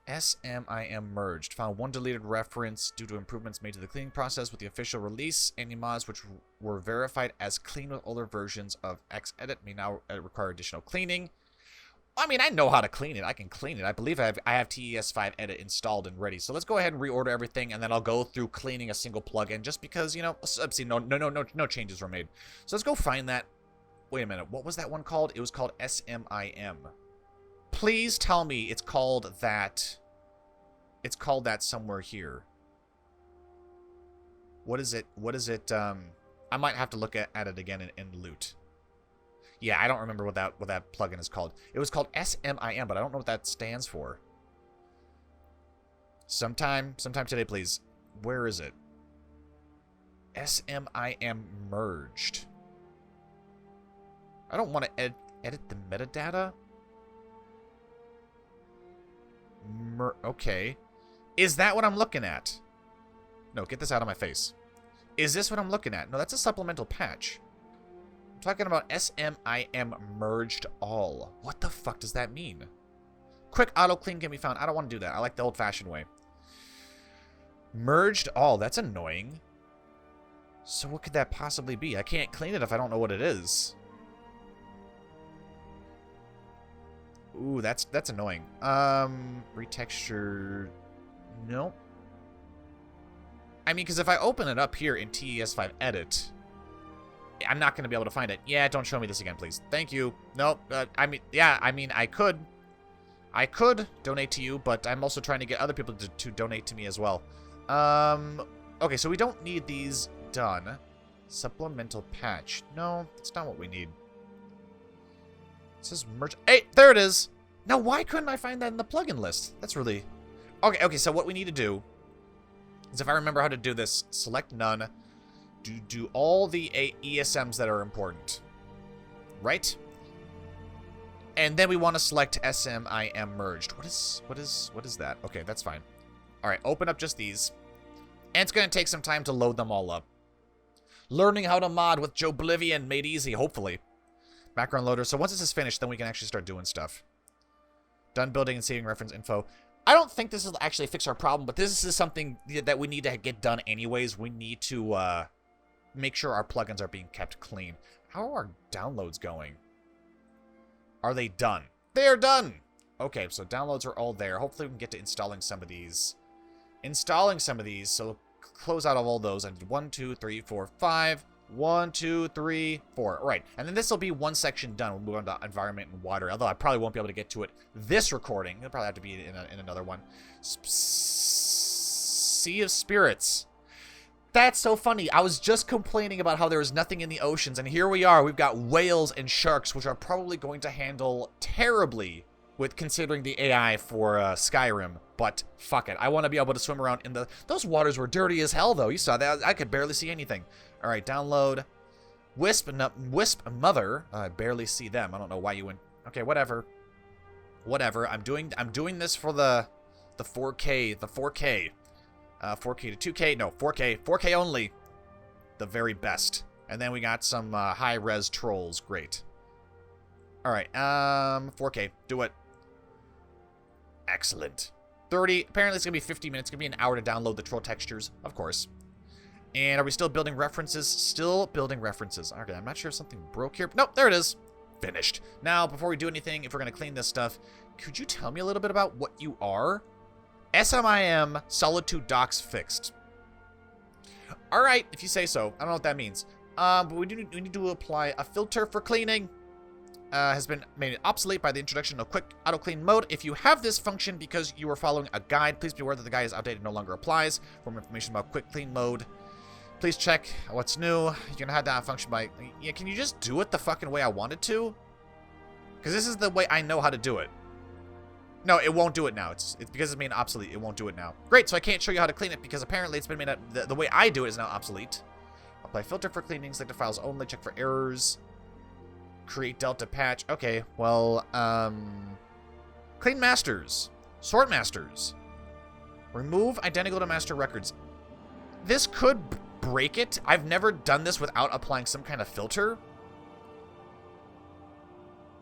SMIM merged. Found one deleted reference due to improvements made to the cleaning process with the official release. Any mods which were verified as clean with older versions of Xedit may now require additional cleaning. I mean, I know how to clean it. I can clean it. I believe I have TES5 edit installed and ready. So let's go ahead and reorder everything, and then I'll go through cleaning a single plugin just because, you know, see, no changes were made. So let's go find that. Wait a minute. What was that one called? It was called SMIM. Please tell me it's called that. It's called that somewhere here. What is it? What is it? I might have to look at it again in loot. Yeah, I don't remember what that plugin is called. It was called SMIM, but I don't know what that stands for. Sometime today, please. Where is it? SMIM merged. I don't want to edit the metadata. Okay. Is that what I'm looking at? No, get this out of my face. Is this what I'm looking at? No, that's a supplemental patch. I'm talking about SMIM merged all. What the fuck does that mean? Quick auto clean can be found. I don't want to do that. I like the old-fashioned way. Merged all. That's annoying. So what could that possibly be? I can't clean it if I don't know what it is. Ooh, that's annoying. Retexture. Nope. I mean, because if I open it up here in TES5 edit, I'm not going to be able to find it. Yeah, don't show me this again, please. Thank you. Nope. I mean, yeah, I mean, I could donate to you, but I'm also trying to get other people to donate to me as well. Okay, so we don't need these done. Supplemental patch. No, that's not what we need. It says merge. Hey, there it is. Now, why couldn't I find that in the plugin list? That's really... Okay, so what we need to do is, if I remember how to do this, select none. Do all the ESMs that are important. Right? And then we want to select SMIM merged. What is that? Okay, that's fine. Alright, open up just these. And it's going to take some time to load them all up. Learning how to mod with Joeblivion made easy, hopefully. Background loader. So once this is finished, then we can actually start doing stuff. Done building and saving reference info. I don't think this will actually fix our problem, but this is something that we need to get done anyways. We need to make sure our plugins are being kept clean. How are our downloads going? Are they done? They are done! Okay, so downloads are all there. Hopefully we can get to installing some of these. So close out of all those. I did 1, 2, 3, 4, 5. 1, 2, 3, 4. All right, and then this will be one section done. We'll move on to environment and water, although I probably won't be able to get to it this recording. It'll probably have to be in another one. Sea of Spirits. That's so funny. I was just complaining about how there is nothing in the oceans, and here we are. We've got whales and sharks, which are probably going to handle terribly with considering the AI for Skyrim. But fuck it. I want to be able to swim around in the... Those waters were dirty as hell, though. You saw that. I could barely see anything. All right, download. Wisp Mother. I barely see them. I don't know why you went... Okay, whatever. I'm doing this for the 4K. The 4K. 4K to 2K. No, 4K. 4K only. The very best. And then we got some high-res trolls. Great. All right. 4K. Do it. Excellent. 30. Apparently it's going to be 50 minutes. It's going to be an hour to download the troll textures. Of course. And are we still building references? Still building references. Okay, I'm not sure if something broke here. Nope, there it is. Finished. Now, before we do anything, if we're going to clean this stuff, could you tell me a little bit about what you are? SMIM Solitude Docks fixed. All right, if you say so. I don't know what that means. But we need to apply a filter for cleaning. Has been made obsolete by the introduction of quick auto clean mode. If you have this function because you are following a guide, please be aware that the guide is outdated, no longer applies. For more information about quick clean mode, please check what's new. You can have that function by... Yeah, can you just do it the fucking way I wanted to? Because this is the way I know how to do it. No, it won't do it now. It's because it's made obsolete. It won't do it now. Great, so I can't show you how to clean it because apparently it's been made... The way I do it is now obsolete. Apply filter for cleaning. Select the files only. Check for errors. Create delta patch. Okay, well, clean masters. Sort masters. Remove identical to master records. This could break it. I've never done this without applying some kind of filter.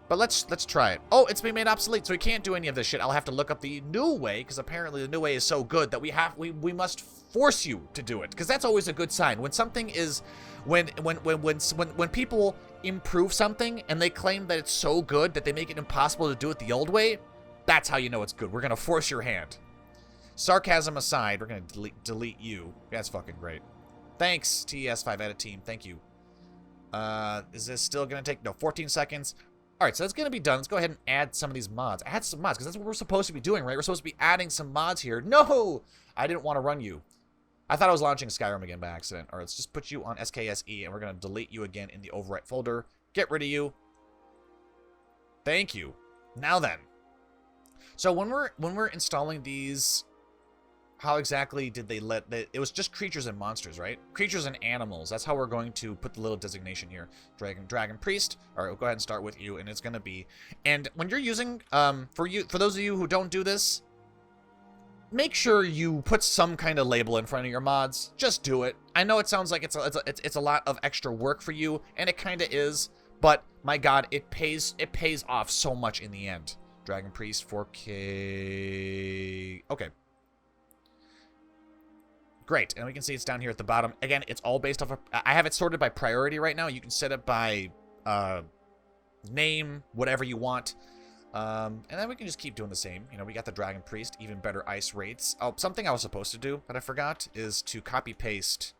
But let's try it. Oh, it's been made obsolete, so we can't do any of this shit. I'll have to look up the new way, because apparently the new way is so good that we must force you to do it. Because that's always a good sign. When something is when people improve something and they claim that it's so good that they make it impossible to do it the old way, that's how you know it's good. We're gonna force your hand. Sarcasm aside, we're gonna delete you. That's fucking great. Thanks, TES5 Edit Team. Thank you. Is this still gonna take 14 seconds? Alright, so that's going to be done. Let's go ahead and add some of these mods. Add some mods, because that's what we're supposed to be doing, right? We're supposed to be adding some mods here. No! I didn't want to run you. I thought I was launching Skyrim again by accident. Alright, let's just put you on SKSE, and we're going to delete you again in the overwrite folder. Get rid of you. Thank you. Now then. So when we're installing these... How exactly did they let... It was just creatures and monsters, right? Creatures and animals. That's how we're going to put the little designation here. Dragon Priest. All right, we'll go ahead and start with you, and it's going to be... And when you're using... For those of you who don't do this, make sure you put some kind of label in front of your mods. Just do it. I know it sounds like it's a lot of extra work for you, and it kind of is, but my God, it pays off so much in the end. Dragon Priest 4K... Okay. Great, and we can see it's down here at the bottom. Again, it's all based off of... I have it sorted by priority right now. You can set it by name, whatever you want. And then we can just keep doing the same. You know, we got the Dragon Priest, even better ice rates. Oh, something I was supposed to do that I forgot is to copy-paste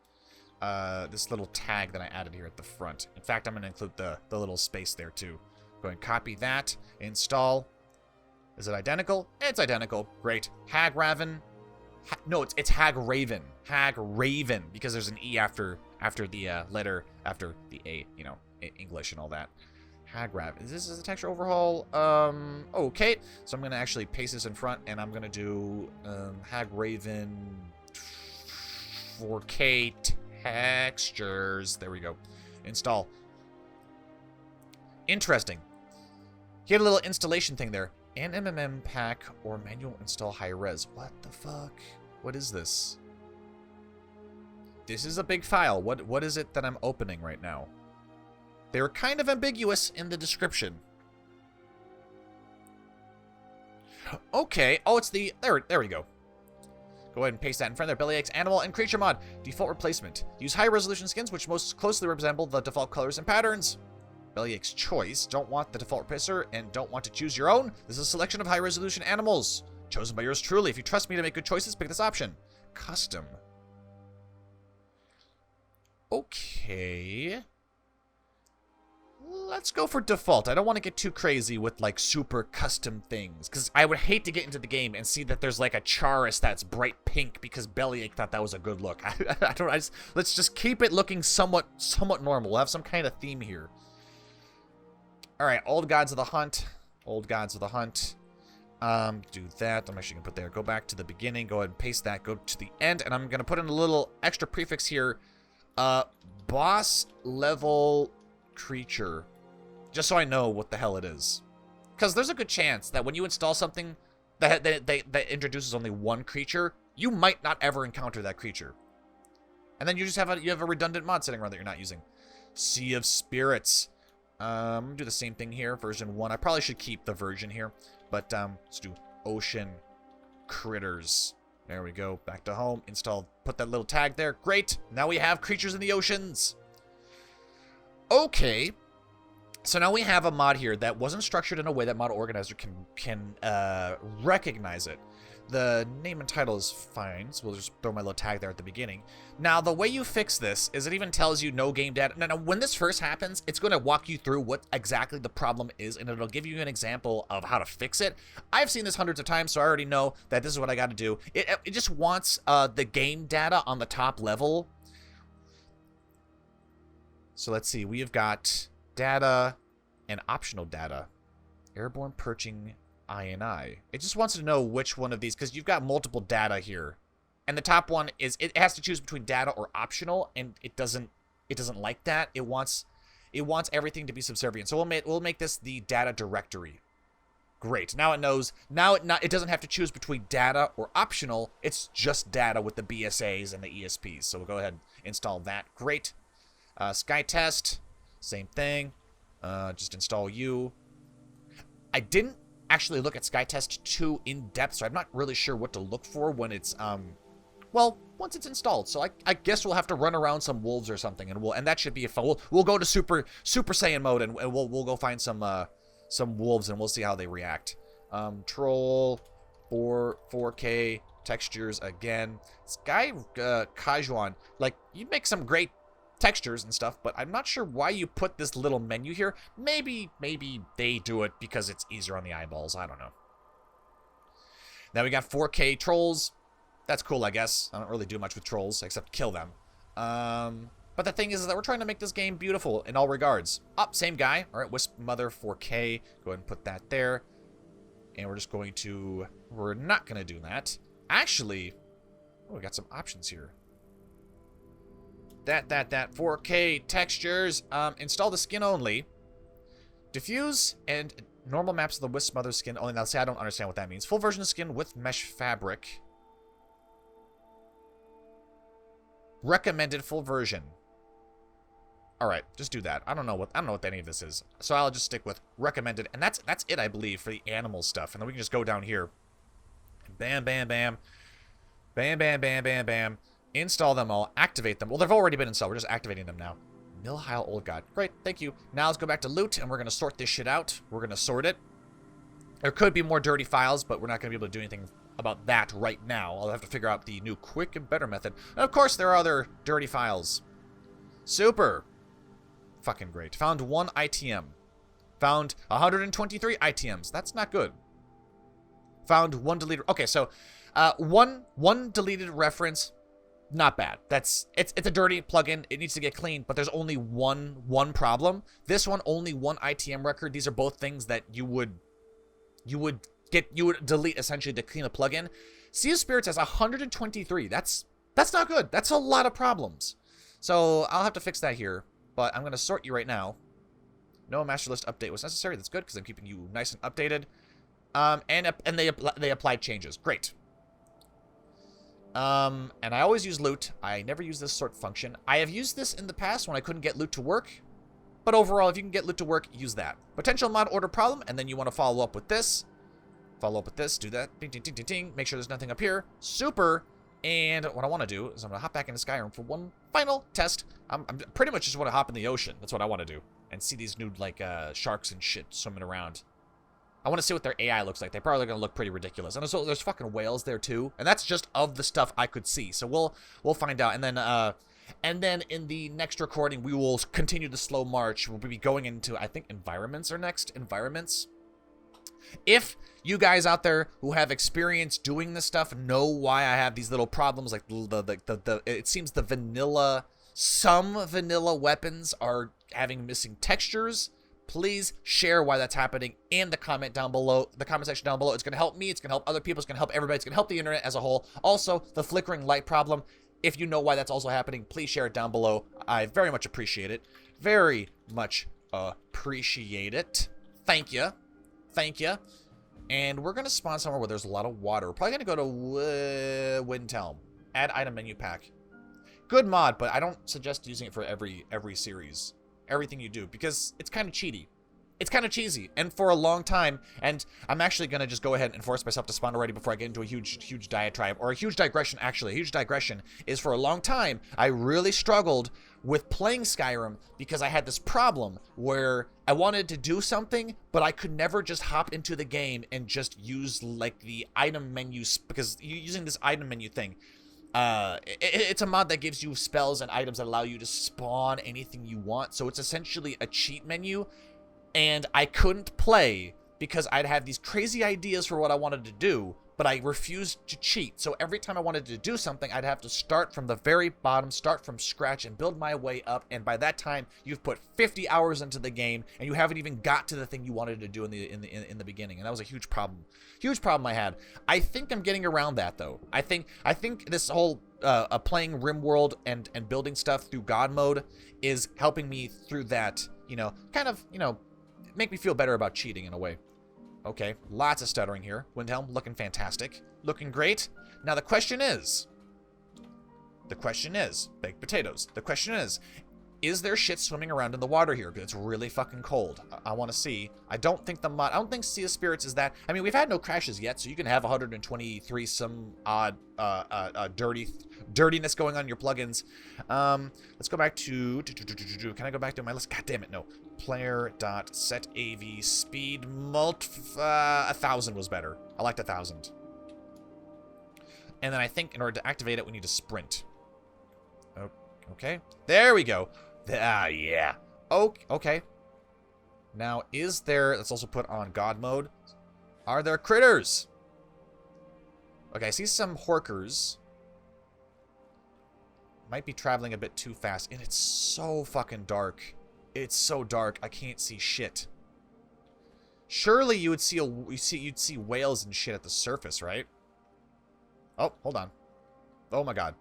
this little tag that I added here at the front. In fact, I'm going to include the little space there, too. Go ahead and copy that. Install. Is it identical? It's identical. Great. Hag Raven. No, it's Hag Raven. Hag Raven, because there's an E after the letter, after the A, you know, English and all that. Hag Raven. Is this a texture overhaul? Okay. So I'm going to actually paste this in front, and I'm going to do Hag Raven 4K textures. There we go. Install. Interesting. He had a little installation thing there. An MMM pack or manual install high res. What the fuck? What is this? This is a big file. What is it that I'm opening right now? They were kind of ambiguous in the description. Okay. Oh, it's the... There we go. Go ahead and paste that in front of there. Bellyache's animal and creature mod. Default replacement. Use high resolution skins which most closely resemble the default colors and patterns. Bellyache's choice. Don't want the default replacer and don't want to choose your own. This is a selection of high resolution animals. Chosen by yours truly. If you trust me to make good choices, pick this option. Custom. Okay. Let's go for default. I don't want to get too crazy with like super custom things, because I would hate to get into the game and see that there's like a Charis that's bright pink because Bellyache thought that was a good look. Let's just keep it looking somewhat normal. We'll have some kind of theme here. All right, Old Gods of the Hunt. Old Gods of the Hunt. Do that. I'm actually going to put there. Go back to the beginning. Go ahead and paste that. Go to the end. And I'm going to put in a little extra prefix here. Boss level creature. Just so I know what the hell it is. Because there's a good chance that when you install something that introduces only one creature, you might not ever encounter that creature. And then you just have a redundant mod sitting around that you're not using. Sea of Spirits. I'm going to do the same thing here, version 1. I probably should keep the version here, but let's do Ocean Critters. There we go. Back to home. Install. Put that little tag there. Great. Now we have creatures in the oceans. Okay. So now we have a mod here that wasn't structured in a way that Mod Organizer can recognize it. The name and title is fine, so we'll just throw my little tag there at the beginning. Now, the way you fix this is it even tells you no game data. Now, when this first happens, it's going to walk you through what exactly the problem is, and it'll give you an example of how to fix it. I've seen this hundreds of times, so I already know that this is what I got to do. It just wants the game data on the top level. So let's see. We have got data and optional data. Airborne perching... INI. It just wants to know which one of these, because you've got multiple data here, and the top one is it has to choose between data or optional, and it doesn't like that. It wants everything to be subservient. So we'll make this the data directory. Great. Now it knows. Now it doesn't have to choose between data or optional. It's just data with the BSAs and the ESPs. So we'll go ahead and install that. Great. Sky test. Same thing. Just install you. I didn't actually look at SkyTest 2 in depth, so I'm not really sure what to look for when it's, well, once it's installed. So I guess we'll have to run around some wolves or something, and that should be fun. We'll go to Super Saiyan mode, and we'll go find some wolves, and we'll see how they react. Troll, 4K, textures again. Sky Kajuan, like, you make some great textures and stuff, but I'm not sure why you put this little menu here. Maybe they do it because it's easier on the eyeballs. I don't know. Now we got 4K trolls. That's cool, I guess. I don't really do much with trolls except kill them. But the thing is that we're trying to make this game beautiful in all regards. Same guy. All right, Wisp Mother 4K. Go ahead and put that there. And we're just going to... We're not going to do that. Actually... Oh, we got some options here. That 4K textures. Install the skin only. Diffuse and normal maps of the Wisp Mother skin only. Now, see, I don't understand what that means. Full version of skin with mesh fabric. Recommended full version. All right, just do that. I don't know what any of this is. So I'll just stick with recommended, and that's it, I believe, for the animal stuff. And then we can just go down here. Bam, bam, bam. Bam, bam, bam, bam, bam. Install them all. Activate them. Well, they've already been installed. We're just activating them now. Milheil Old God. Great, thank you. Now let's go back to loot, and we're going to sort this shit out. We're going to sort it. There could be more dirty files, but we're not going to be able to do anything about that right now. I'll have to figure out the new quick and better method. And of course, there are other dirty files. Super. Fucking great. Found 1 ITM. Found 123 ITMs. That's not good. Found 1 deleted... Okay, so one deleted reference... Not bad. It's a dirty plugin. It needs to get cleaned, but there's only one problem. This one, only 1 ITM record. These are both things that you would delete essentially to clean a plugin. Sea of Spirits has 123. That's not good. That's a lot of problems. So I'll have to fix that here, but I'm going to sort you right now. No master list update was necessary. That's good because I'm keeping you nice and updated. And they applied changes. Great. And I always use loot. I never use this sort function. I have used this in the past when I couldn't get loot to work. But overall, if you can get loot to work, use that. Potential mod order problem, and then you want to follow up with this. Follow up with this. Do that. Ding, ding, ding, ding, ding. Make sure there's nothing up here. Super. And what I want to do is I'm going to hop back into Skyrim for one final test. I'm pretty much just want to hop in the ocean. That's what I want to do. And see these new, like, sharks and shit swimming around. I want to see what their AI looks like. They're probably going to look pretty ridiculous. And there's fucking whales there, too. And that's just of the stuff I could see. So we'll find out. And then in the next recording, we will continue the slow march. We'll be going into, I think, environments are next. Environments. If you guys out there who have experience doing this stuff know why I have these little problems, like it seems some vanilla weapons are having missing textures. Please share why that's happening in the comment section down below. It's going to help me. It's going to help other people. It's going to help everybody. It's going to help the internet as a whole. Also, the flickering light problem. If you know why that's also happening, please share it down below. I very much appreciate it. Very much appreciate it. Thank you. Thank you. And we're going to spawn somewhere where there's a lot of water. We're probably going to go to Windhelm. Add item menu pack. Good mod, but I don't suggest using it for every series. Everything you do, because it's kind of cheaty. It's kind of cheesy, and for a long time, and I'm actually going to just go ahead and force myself to spawn already before I get into a huge diatribe, or a huge digression, actually. A huge digression is for a long time, I really struggled with playing Skyrim because I had this problem where I wanted to do something, but I could never just hop into the game and just use, like, the item menu, because using this item menu thing, it's a mod that gives you spells and items that allow you to spawn anything you want. So it's essentially a cheat menu, and I couldn't play because I'd have these crazy ideas for what I wanted to do, but I refused to cheat. So every time I wanted to do something, I'd have to start from the very bottom, start from scratch, and build my way up. And by that time, you've put 50 hours into the game, and you haven't even got to the thing you wanted to do in the beginning. And that was a huge problem. Huge problem I had. I think I'm getting around that, though. I think this whole playing RimWorld and building stuff through God mode is helping me through that, kind of, make me feel better about cheating in a way. Okay, lots of stuttering here. Windhelm, looking fantastic. Looking great. Now the question is, baked potatoes. The question is, Is there shit swimming around in the water here? Because it's really fucking cold. I want to see. I don't think I don't think Sea of Spirits is that. I mean, we've had no crashes yet, so you can have 123 some odd dirtiness going on in your plugins. Let's go back to. Can I go back to my list? God damn it, no. Player dot set AV speed 1,000 was better. I liked 1,000. And then I think in order to activate it, we need to sprint. Okay, there we go. Yeah. Oh, okay. Now, is there... Let's also put on God mode. Are there critters? Okay, I see some horkers. Might be traveling a bit too fast. And it's so fucking dark. It's so dark, I can't see shit. Surely you would see you'd see whales and shit at the surface, right? Oh, hold on. Oh my god.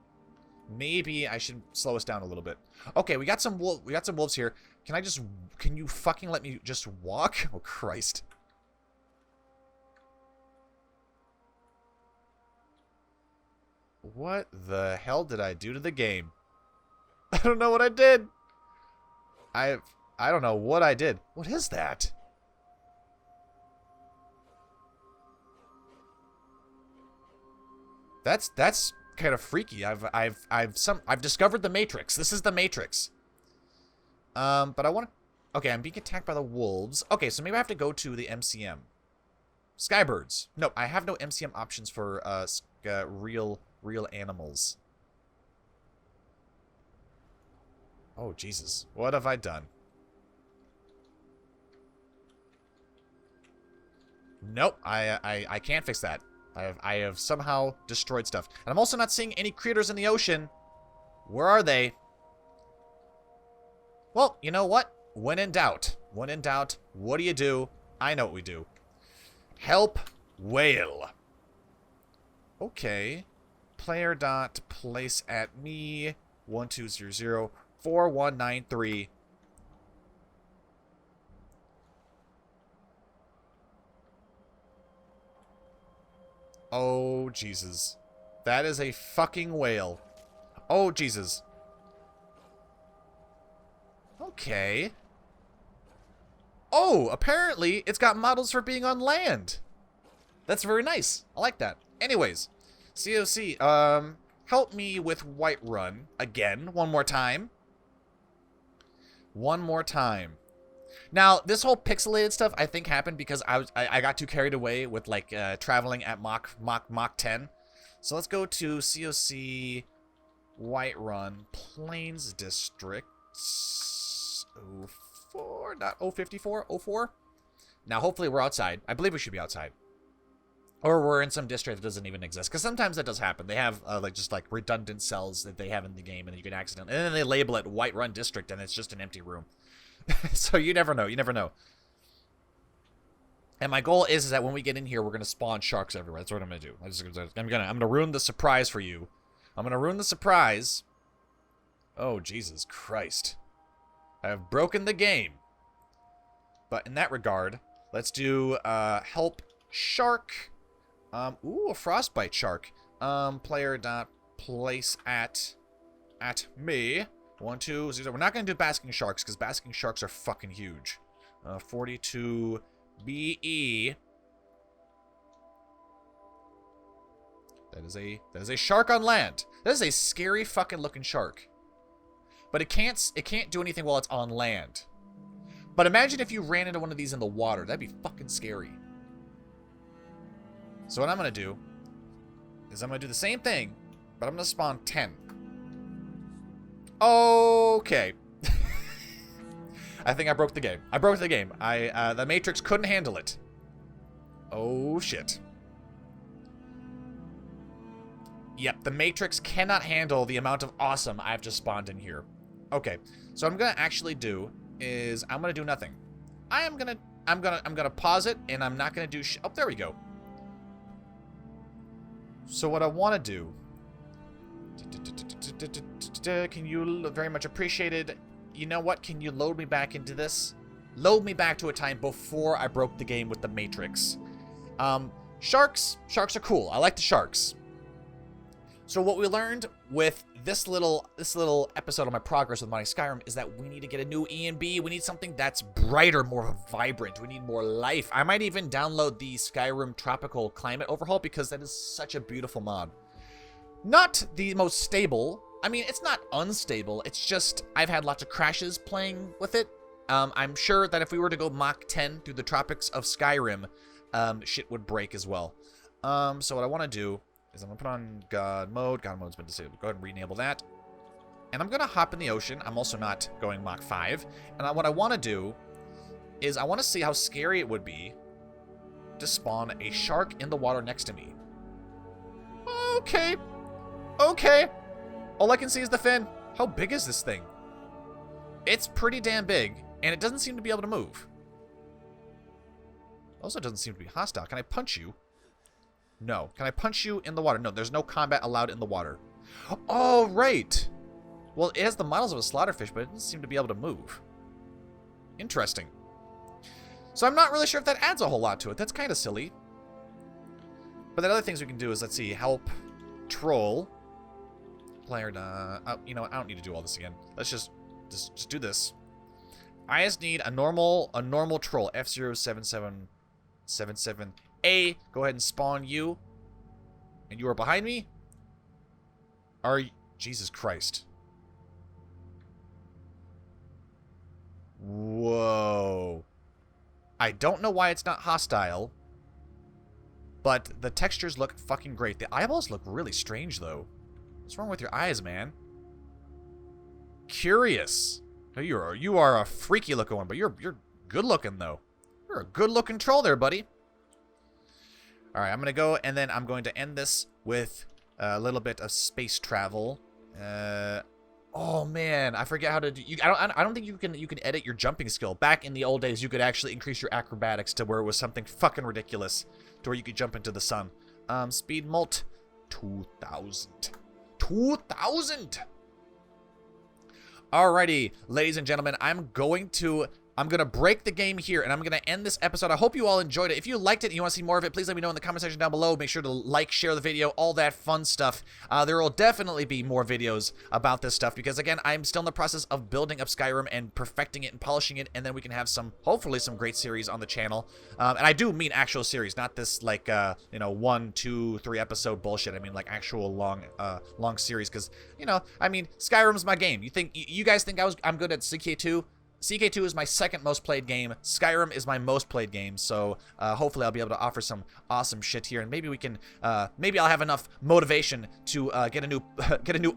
Maybe I should slow us down a little bit. Okay, we got some wolves here. Can you fucking let me just walk? Oh, Christ. What the hell did I do to the game? I don't know what I did. I don't know what I did. What is that? That's kind of freaky. I've discovered the Matrix. This is the Matrix. But I want to... Okay, I'm being attacked by the wolves. Okay, so maybe I have to go to the MCM. Skybirds. No, I have no MCM options for real animals. Oh, Jesus. What have I done? Nope, I can't fix that. I have somehow destroyed stuff. And I'm also not seeing any critters in the ocean. Where are they? Well, you know what? When in doubt, what do you do? I know what we do. Help whale. Okay. Player dot place at me 12004193. Oh, Jesus. That is a fucking whale. Oh, Jesus. Okay. Oh, apparently it's got models for being on land. That's very nice. I like that. Anyways, COC, help me with Whiterun again, one more time. One more time. Now, this whole pixelated stuff, I think, happened because I got too carried away with, like, traveling at Mach 10. So let's go to COC Whiterun Plains District 04, not 054, 04. Now, hopefully we're outside. I believe we should be outside. Or we're in some district that doesn't even exist. Because sometimes that does happen. They have, just redundant cells that they have in the game, and you can accidentally... And then they label it Whiterun District, and it's just an empty room. So you never know. You never know. And my goal is that when we get in here, we're going to spawn sharks everywhere. That's what I'm going to do. I'm going to ruin the surprise for you. I'm going to ruin the surprise. Oh, Jesus Christ. I have broken the game. But in that regard, let's do help shark. Ooh, a frostbite shark. Player dot place at me. 1, 2, 0. We're not going to do basking sharks because basking sharks are fucking huge. 42 BE. That is a shark on land. That is a scary fucking looking shark. But it can't do anything while it's on land. But imagine if you ran into one of these in the water. That'd be fucking scary. So what I'm going to do is I'm going to do the same thing, but I'm going to spawn 10. Okay. I think I broke the game. I broke the game. The Matrix couldn't handle it. Oh, shit. Yep, the Matrix cannot handle the amount of awesome I've just spawned in here. Okay, so what I'm gonna actually do is I'm gonna do nothing. I'm gonna pause it, and I'm not gonna do oh, there we go. So what I want to do... Can you... Very much appreciated. You know what? Can you load me back into this? Load me back to a time before I broke the game with the Matrix. Sharks are cool. I like the sharks. So what we learned with this little episode of my progress with modding Skyrim is that we need to get a new E&B. We need something that's brighter, more vibrant. We need more life. I might even download the Skyrim Tropical Climate Overhaul because that is such a beautiful mod. Not the most stable. I mean, it's not unstable. It's just I've had lots of crashes playing with it. I'm sure that if we were to go Mach 10 through the tropics of Skyrim, shit would break as well. So what I want to do is I'm going to put on God mode. God mode's been disabled. Go ahead and re-enable that. And I'm going to hop in the ocean. I'm also not going Mach 5. And what I want to do is I want to see how scary it would be to spawn a shark in the water next to me. Okay. Okay. All I can see is the fin. How big is this thing? It's pretty damn big, and it doesn't seem to be able to move. Also doesn't seem to be hostile. Can I punch you? No. Can I punch you in the water? No, there's no combat allowed in the water. Oh, right. Well, it has the models of a slaughterfish, but it doesn't seem to be able to move. Interesting. So I'm not really sure if that adds a whole lot to it. That's kind of silly. But then other things we can do is, let's see, help troll. Player, you know what? I don't need to do all this again. Let's just do this. I just need a normal troll. F07777A. Go ahead and spawn you. And you are behind me? Are you? Jesus Christ. Whoa. I don't know why it's not hostile. But the textures look fucking great. The eyeballs look really strange, though. What's wrong with your eyes, man? Curious. You are a freaky looking one, but you're good looking though. You're a good looking troll there, buddy. All right, I'm gonna go, and then I'm going to end this with a little bit of space travel. Oh man, I forget how to do. I don't think you can edit your jumping skill. Back in the old days, you could actually increase your acrobatics to where it was something fucking ridiculous, to where you could jump into the sun. Speed mult 2000. 2000. Alrighty, ladies and gentlemen, I'm gonna break the game here, and I'm gonna end this episode. I hope you all enjoyed it. If you liked it and you want to see more of it, please let me know in the comment section down below. Make sure to like, share the video, all that fun stuff. There will definitely be more videos about this stuff because, again, I'm still in the process of building up Skyrim and perfecting it and polishing it, and then we can have hopefully some great series on the channel. And I do mean actual series, not this like you know, 1, 2, 3 episode bullshit. I mean like actual long series, because you know, I mean, Skyrim's my game. You guys think I'm good at CK2? CK2 is my second most played game. Skyrim is my most played game. So hopefully I'll be able to offer some awesome shit here, and maybe we can, maybe I'll have enough motivation to get a new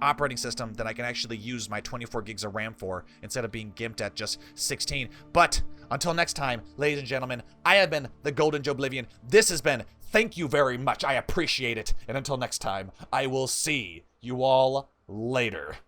operating system that I can actually use my 24 gigs of RAM for instead of being gimped at just 16. But until next time, ladies and gentlemen, I have been the Golden Joeblivion. This has been. Thank you very much. I appreciate it. And until next time, I will see you all later.